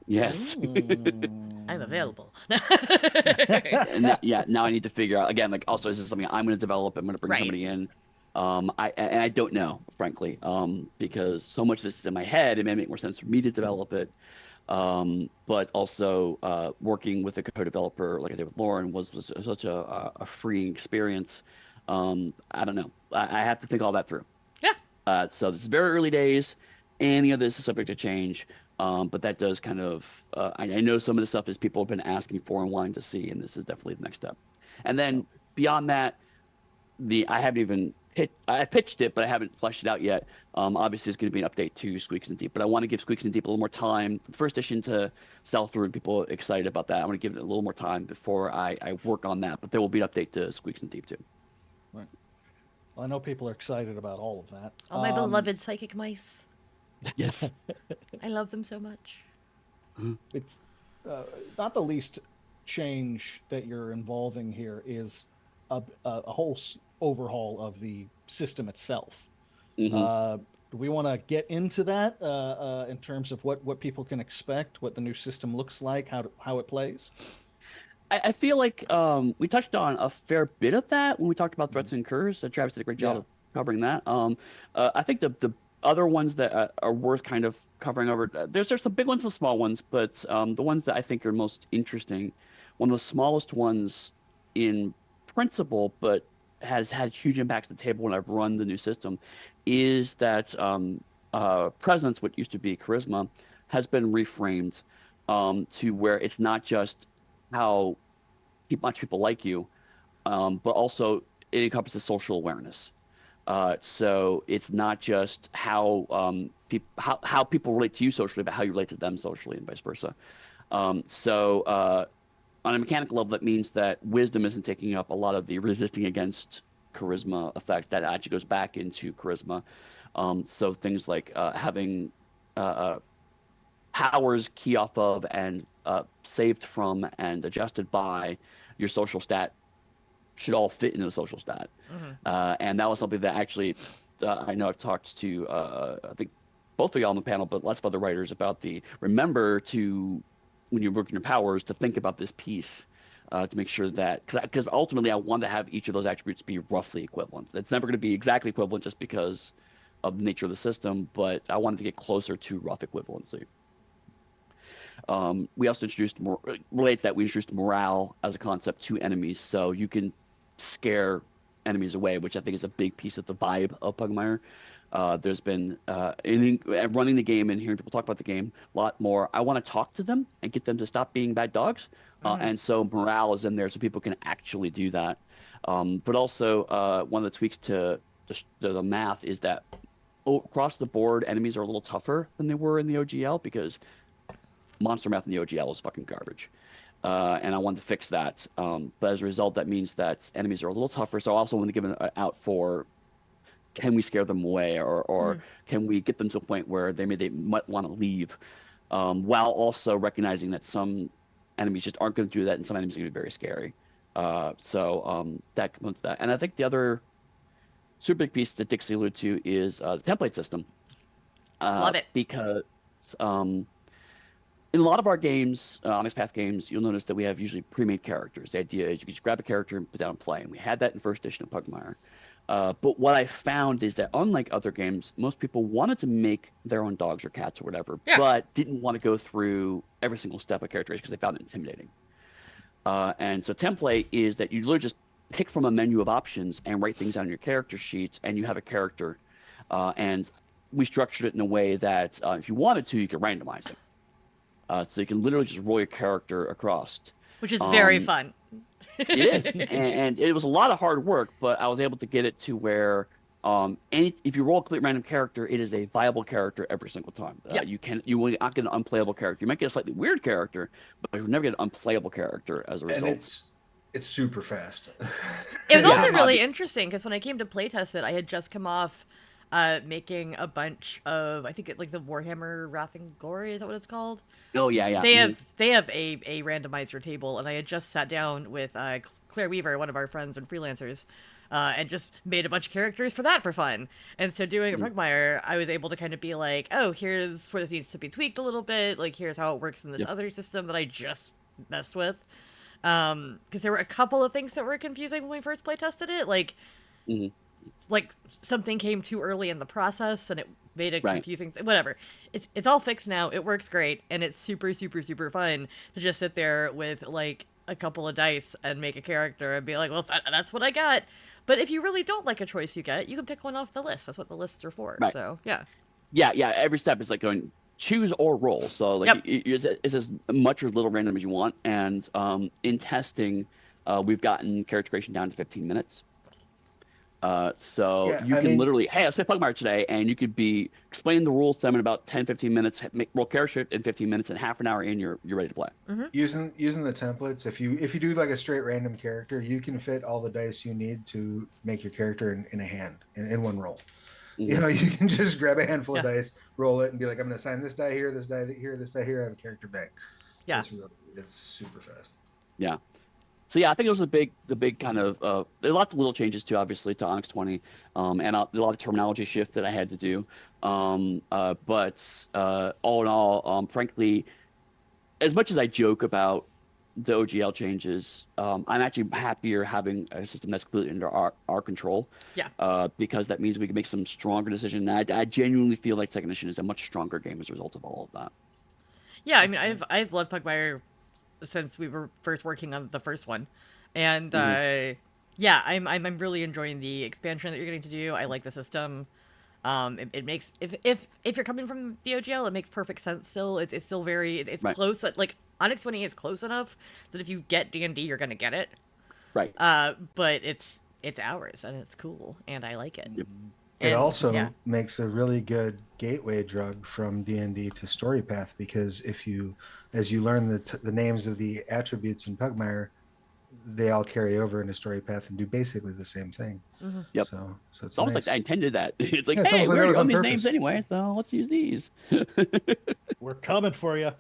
yes. I'm available. And now I need to figure out again. Like, also, is this something I'm going to develop? I'm going to bring somebody in. I don't know, frankly, because so much of this is in my head. It may make more sense for me to develop it. But also working with a co-developer like I did with Lauren was such a freeing experience. I don't know. I have to think all that through. Yeah. So this is very early days. Any of this is subject to change. But that does kind of, I know some of the stuff is people have been asking for and wanting to see, and this is definitely the next step. And then beyond that, I pitched it, but I haven't fleshed it out yet. Obviously, it's going to be an update to Squeaks and Deep, but I want to give Squeaks and Deep a little more time. First edition to sell through, and people are excited about that. I want to give it a little more time before I work on that, but there will be an update to Squeaks and Deep too. Right. Well, I know people are excited about all of that. All my beloved psychic mice. Yes. I love them so much. It, not the least change that you're involving here is a whole overhaul of the system itself. Hmm. Do we want to get into that in terms of what people can expect, what the new system looks like, how it plays? I feel like we touched on a fair bit of that when we talked about threats and curves. Travis did a great job Yeah. of covering that. I think the other ones that are worth kind of covering over, there's some big ones and small ones, but the ones that I think are most interesting, one of the smallest ones in principle, but has had huge impacts at the table when I've run the new system, is that presence, what used to be charisma, has been reframed to where it's not just how much people like you, but also it encompasses social awareness. So it's not just how people relate to you socially, but how you relate to them socially, and vice versa. So on a mechanical level, that means that wisdom isn't taking up a lot of the resisting against charisma effect that actually goes back into charisma. So things like having uh, powers key off of and saved from and adjusted by your social stat should all fit into the social stat. Hmm. And that was something that actually I know I've talked to I think both of y'all on the panel, but lots of other writers about the remember to when you're working your powers to think about this piece. To make sure that because ultimately I want to have each of those attributes be roughly equivalent. It's never going to be exactly equivalent just because of the nature of the system, but I wanted to get closer to rough equivalency. We also introduced more related to that. We introduced morale as a concept to enemies, so you can scare enemies away, which I think is a big piece of the vibe of Pugmire. There's been running the game and hearing people talk about the game a lot more. I want to talk to them and get them to stop being bad dogs, Hmm. and so morale is in there so people can actually do that. But also, one of the tweaks to the math is that across the board, enemies are a little tougher than they were in the OGL because monster math in the OGL is fucking garbage. And I wanted to fix that. But as a result, that means that enemies are a little tougher. So I also want to give an out for can we scare them away or Hmm. can we get them to a point where they might want to leave, while also recognizing that some enemies just aren't going to do that and some enemies are going to be very scary. So that comes to that. And I think the other super big piece that Dixie alluded to is the template system, Love it. because um, in a lot of our games, Onyx Path games, you'll notice that we have usually pre-made characters. The idea is you can just grab a character and put down and play, and we had that in first edition of Pugmire. But what I found is that unlike other games, most people wanted to make their own dogs or cats or whatever, Yeah. but didn't want to go through every single step of characterization because they found it intimidating. And so template is that you literally just pick from a menu of options and write things on your character sheets, and you have a character. And we structured it in a way that if you wanted to, you could randomize it. So you can literally just roll your character across. Which is very Um, fun. it is, and it was a lot of hard work, but I was able to get it to where if you roll a complete random character, it is a viable character every single time. Yeah. You will not get an unplayable character. You might get a slightly weird character, but you'll never get an unplayable character as a And result. it's super fast. It was Yeah, also really interesting because when I came to playtest it, I had just come off making a bunch of, I think like the Warhammer Wrath and Glory, is that what it's called? Oh yeah, yeah. They Mhm. have a randomizer table, and I had just sat down with Claire Weaver, one of our friends and freelancers, and just made a bunch of characters for that for fun. And so doing a Pugmire, I was able to kind of be like, oh, here's where this needs to be tweaked a little bit. Like here's how it works in this Yep. other system that I just messed with. Because there were a couple of things that were confusing when we first play tested it, Mhm. like something came too early in the process and it made a Right. confusing whatever. It's all fixed now. It works great, and it's super super super fun to just sit there with like a couple of dice and make a character and be like, well, that's what I got. But if you really don't like a choice you get, you can pick one off the list. That's what the lists are for. Right. So yeah. Yeah, yeah. Every step is like going choose or roll. So like Yep. it's as much or little random as you want. And in testing, we've gotten character creation down to 15 minutes. So Yeah, you I can mean, literally, hey, let's play Pugmire today, and you could be explaining the rules to them in about 10, 15 minutes, roll character in 15 minutes, and half an hour in, you're ready to play. using the templates, if you do like a straight random character, you can fit all the dice you need to make your character in a hand in one roll. You know, you can just grab a handful of Yeah. dice, roll it, and be like, I'm going to assign this die here, this die here, this die here. I have a character bank. Yeah. It's super fast. Yeah. So yeah, I think those are the big kind of there are lots of little changes too, obviously, to Onyx 20, and a lot of terminology shift that I had to do. But all in all, frankly, as much as I joke about the OGL changes, I'm actually happier having a system that's completely under our control. Yeah. Because that means we can make some stronger decisions. I genuinely feel like Second Edition is a much stronger game as a result of all of that. Yeah, I mean, I've loved Pugmire since we were first working on the first one, and yeah, I'm really enjoying the expansion that you're getting to do. I like the system. It makes if you're coming from the OGL, it makes perfect sense. Still, it's still very it's Right. close. Like Onyx 20 is close enough that if you get D&D, you're gonna get it. Right. But it's ours and it's cool and I like it. Yep. It And, also yeah. makes a really good gateway drug from D&D to Storypath, because as you learn the names of the attributes in Pugmire, they all carry over into Storypath and do basically the same thing. Yep. So it's It's almost nice. like I intended that. It's like, Yeah, it's hey, almost we like that already was own on these purpose. names anyway, so let's use these. We're coming for you.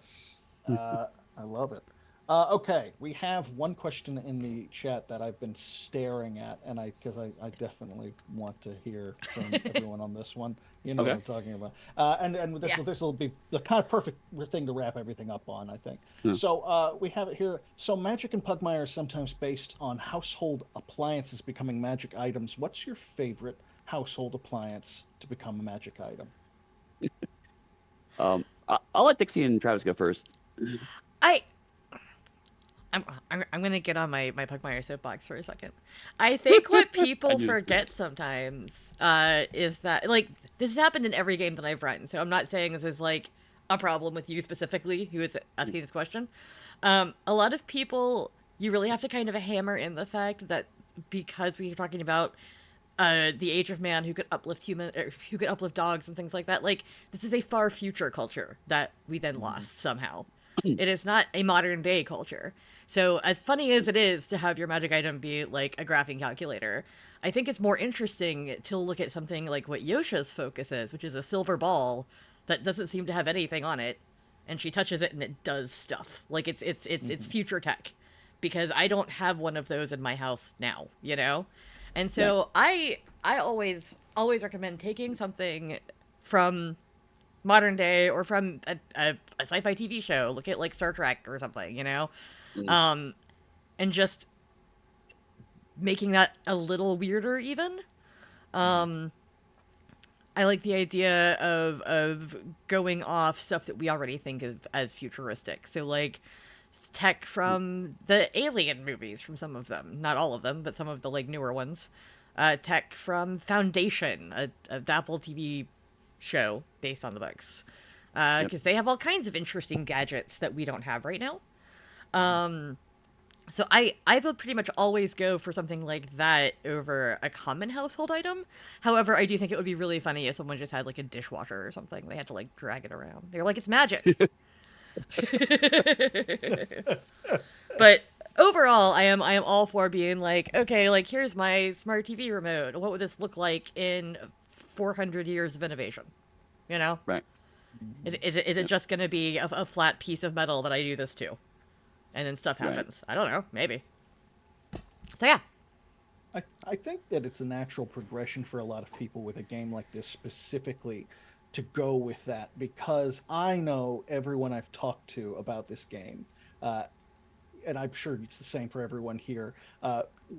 I love it. Okay, we have one question in the chat that I've been staring at, and because I definitely want to hear from everyone on this one. You know what Okay. I'm talking about. And Yeah. this will be the kind of perfect thing to wrap everything up on, I think. Yeah. So we have it here. So Magic and Pugmire is sometimes based on household appliances becoming magic items. What's your favorite household appliance to become a magic item? I'll let Dixie and Travis go first. I I'm gonna get on my Pugmire soapbox for a second. I think what people knew this. forget sometimes is that like this has happened in every game that I've run. So I'm not saying this is like a problem with you specifically who is asking this question. A lot of people, you really have to kind of hammer in the fact that because we're talking about the age of man who could uplift who could uplift dogs and things like that. Like this is a far future culture that we then lost somehow. It is not a modern day culture. So as funny as it is to have your magic item be like a graphing calculator, I think it's more interesting to look at something like what Yosha's focus is, which is a silver ball that doesn't seem to have anything on it, and she touches it and it does stuff. Like it's future tech, because I don't have one of those in my house now, you know? And so I always recommend taking something from modern day or from a sci-fi TV show. Look at like Star Trek or something, you know, and just making that a little weirder even. I like the idea of going off stuff that we already think of as futuristic. So like tech from the Alien movies, from some of them, not all of them, but some of the like newer ones. Tech from Foundation, a Apple TV show based on the books, because they have all kinds of interesting gadgets that we don't have right now. So I would pretty much always go for something like that over a common household item. However, I do think it would be really funny if someone just had like a dishwasher or something. They had to like drag it around. They're like, it's magic. But overall, I am all for being like, okay, like here's my smart TV remote. What would this look like in 400 years of innovation? You know? Right. Is it just going to be a flat piece of metal that I do this to? And then stuff happens. I don't know. Maybe. So yeah. I think that it's a natural progression for a lot of people with a game like this specifically to go with that, because I know everyone I've talked to about this game, and I'm sure it's the same for everyone here.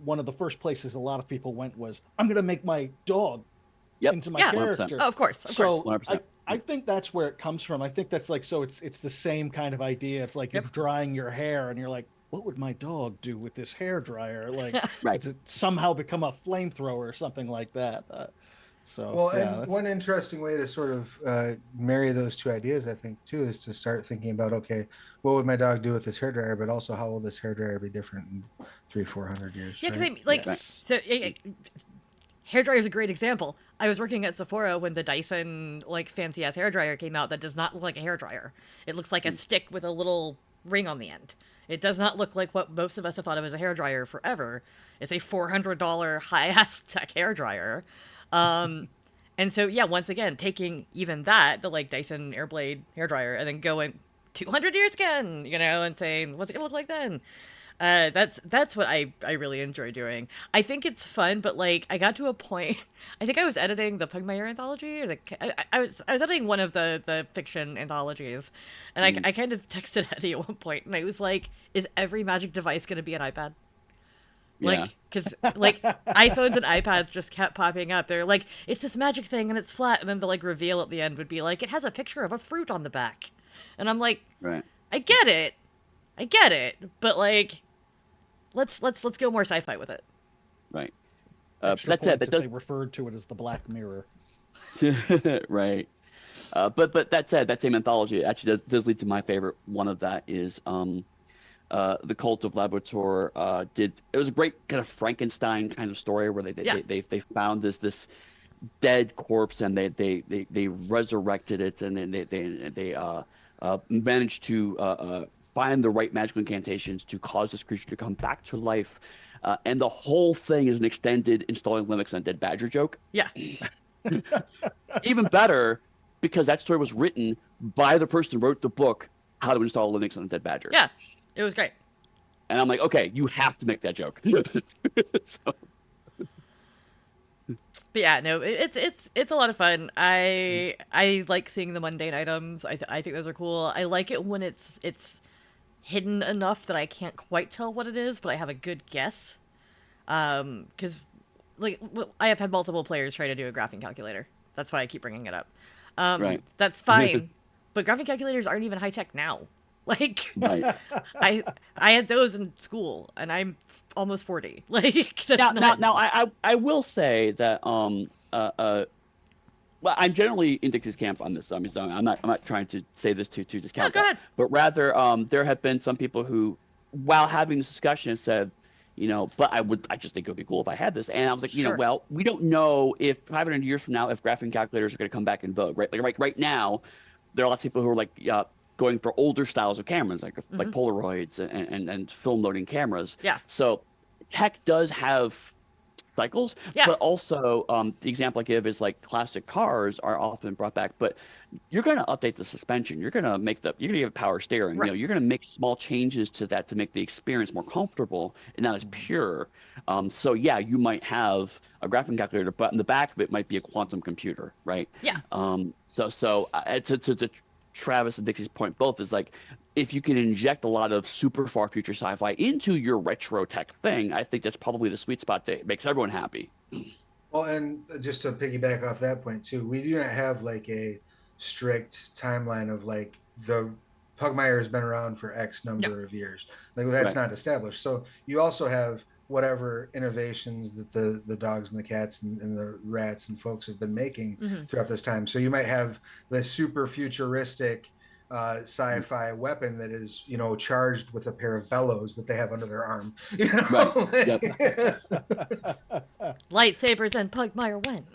One of the first places a lot of people went was, I'm going to make my dog into my Yeah. character. Oh, of course. So 100%. I think that's where it comes from. I think that's like, so it's the same kind of idea. It's like you're drying your hair and you're like, what would my dog do with this hair dryer? Like, Right. does it somehow become a flamethrower or something like that? Well, and one interesting way to sort of marry those two ideas, I think, too, is to start thinking about, okay, what would my dog do with this hairdryer, but also how will this hairdryer be different in 300-400 years? Yeah, because right? like Yes. so. hairdryer is a great example. I was working at Sephora when the Dyson like fancy ass hairdryer came out that does not look like a hairdryer. It looks like a stick with a little ring on the end. It does not look like what most of us have thought of as a hairdryer forever. It's a $400 high ass tech hairdryer. And so yeah, once again, taking even that, the like Dyson Airblade hairdryer, and then going 200 years again, and saying, what's it gonna look like then? That's what I really enjoy doing. I think it's fun, but like I got to a point. I think I was editing the Pugmire anthology, or I was editing one of the fiction anthologies, and I kind of texted Eddie at one point, and I was like, "Is every Magic device going to be an iPad?" Yeah. Like, because like iPhones and iPads just kept popping up. They're like, "It's this magic thing, and it's flat," and then the like reveal at the end would be like, "It has a picture of a fruit on the back," and I'm like, Right. I get it, but like, let's go more sci-fi with it. Right. Extra That said, points that if does they referred to it as the Black Mirror. right. But that said, that same anthology actually does lead to my favorite one of that is the Cult of Laborator did it was a great kind of Frankenstein kind of story where Yeah. they found this dead corpse and they resurrected it and then they managed to find the right magical incantations to cause this creature to come back to life. And the whole thing is an extended installing Linux on Dead Badger joke. Yeah. Even better, because that story was written by the person who wrote the book, How to Install Linux on a Dead Badger. Yeah. It was great. And I'm like, okay, you have to make that joke. So, But yeah, no, it's a lot of fun. I like seeing the mundane items. I think those are cool. I like it when it's hidden enough that I can't quite tell what it is, but I have a good guess. Because like I have had multiple players try to do a graphing calculator. That's why I keep bringing it up. right. That's fine, but graphing calculators aren't even high tech now. Like Right. I had those in school, and I'm almost 40. Like that's Now, not. I will say that well, I'm generally in Dixie's camp on this. I mean, so I'm not trying to say this to No, discount go that, ahead. but rather there have been some people who, while having this discussion, said, but I just think it would be cool if I had this. And I was like, Sure. well, we don't know if 500 years from now if graphing calculators are going to come back in vogue, right? Like right now, there are lots of people who are like going for older styles of cameras, like Polaroids and film loading cameras. Yeah. So tech does have cycles, Yeah. but also the example I give is like classic cars are often brought back, but you're going to update the suspension. You're going to give it power steering. Right. You're going to make small changes to that to make the experience more comfortable and not as pure. So yeah, you might have a graphing calculator, but in the back of it might be a quantum computer, right? Yeah. So to Travis and Dixie's point, both is like, if you can inject a lot of super far future sci-fi into your retro tech thing, I think that's probably the sweet spot that makes everyone happy. Well, and just to piggyback off that point too, we do not have like a strict timeline of like the Pugmire has been around for X number of years. Like that's Right. not established. So you also have whatever innovations that the dogs and the cats and the rats and folks have been making throughout this time. So you might have the super futuristic sci-fi weapon that is charged with a pair of bellows that they have under their arm. Right. Yep. Lightsabers and Pugmire win.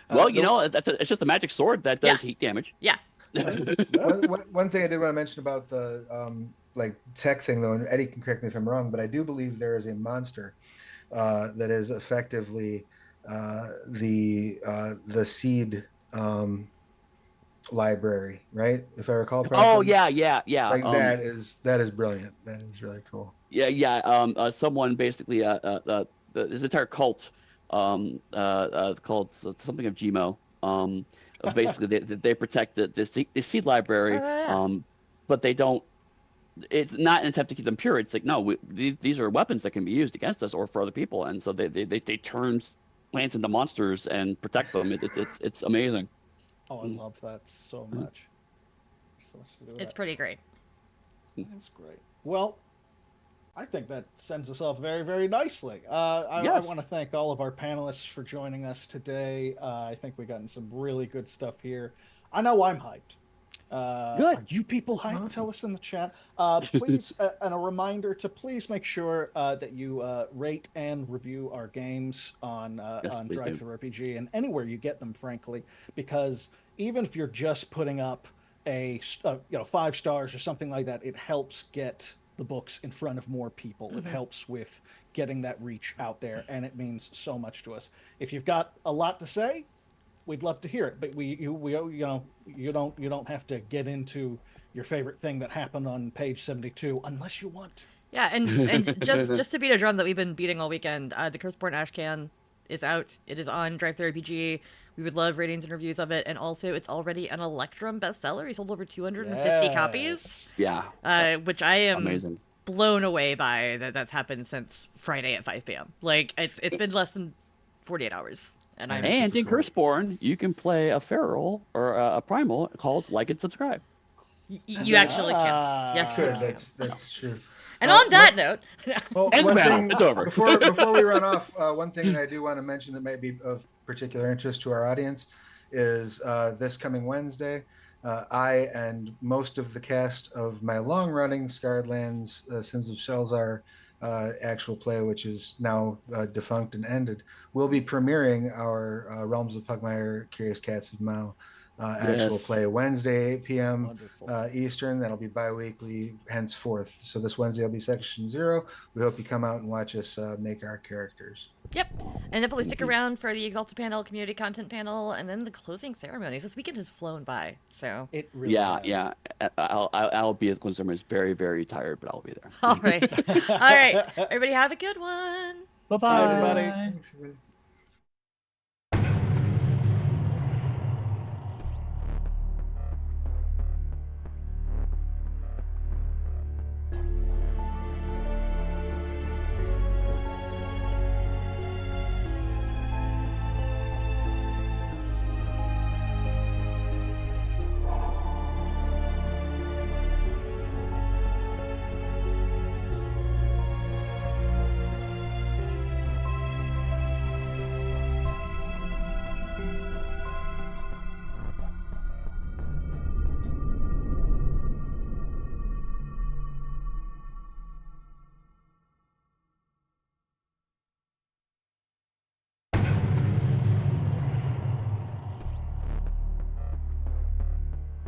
Well, it's just a magic sword that does heat damage. Yeah. One thing I did want to mention about the like tech thing though, and Eddie can correct me if I'm wrong, but I do believe there is a monster that is effectively the seed library, right? If I recall properly. Oh yeah. Like that is brilliant. That is really cool. Yeah. Someone basically this entire cult called something of Gmo. Basically they protect the seed library, but they don't. It's not an attempt to keep them pure. It's like no, these are weapons that can be used against us or for other people, and so they turn plants into monsters and protect them. It's amazing. Oh, I love that so much. So much to do with It's that. pretty great. That's great. Well, I think that sends us off very, very nicely. I Yes. want to thank all of our panelists for joining us today. I think we've gotten some really good stuff here. I know I'm hyped. Good. Are you people hyped? Awesome. Tell us in the chat. Please, and a reminder to please make sure that you rate and review our games Yes, on please do. Drive-Thru RPG and anywhere you get them, frankly, because even if you're just putting up a 5 stars or something like that, it helps get the books in front of more people. It helps with getting that reach out there, and it means so much to us. If you've got a lot to say, we'd love to hear it, but you don't have to get into your favorite thing that happened on page 72 unless you want to. Yeah, and just to beat a drum that we've been beating all weekend, the Curseborn Ashcan is out. It is on Drive-Thru RPG. We would love ratings and reviews of it, and also it's already an Electrum bestseller. He sold over 250 copies, Yes. Yeah, which I am amazing. blown away by. That's happened since Friday at 5 p.m. Like it's been less than 48 hours, and I'm That's And in super cool. Curseborn, you can play a feral or a primal called Like and Subscribe. you actually can. Yes, you Good. can. That's true. And on that note, Well, End the one battle. thing It's over. before we run off, one thing that I do want to mention that might be of particular interest to our audience is this coming Wednesday. I and most of the cast of my long-running Scarred Lands Sins of Shelzar actual play, which is now defunct and ended, will be premiering our Realms of Pugmire, Curious Cats of Mao actual Yes. play Wednesday, 8 p.m. Wonderful. Eastern. That'll be bi-weekly henceforth. So this Wednesday will be Section 0. We hope you come out and watch us make our characters. yep, and definitely stick Indeed. around for the Exalted panel, community content panel, and then the closing ceremonies. This weekend has flown by, so It really Yeah, has. yeah. I'll be at Consumers very, very tired, but I'll be there. all right, all right, everybody have a good one. Bye Bye, everybody. bye. Thanks, everybody.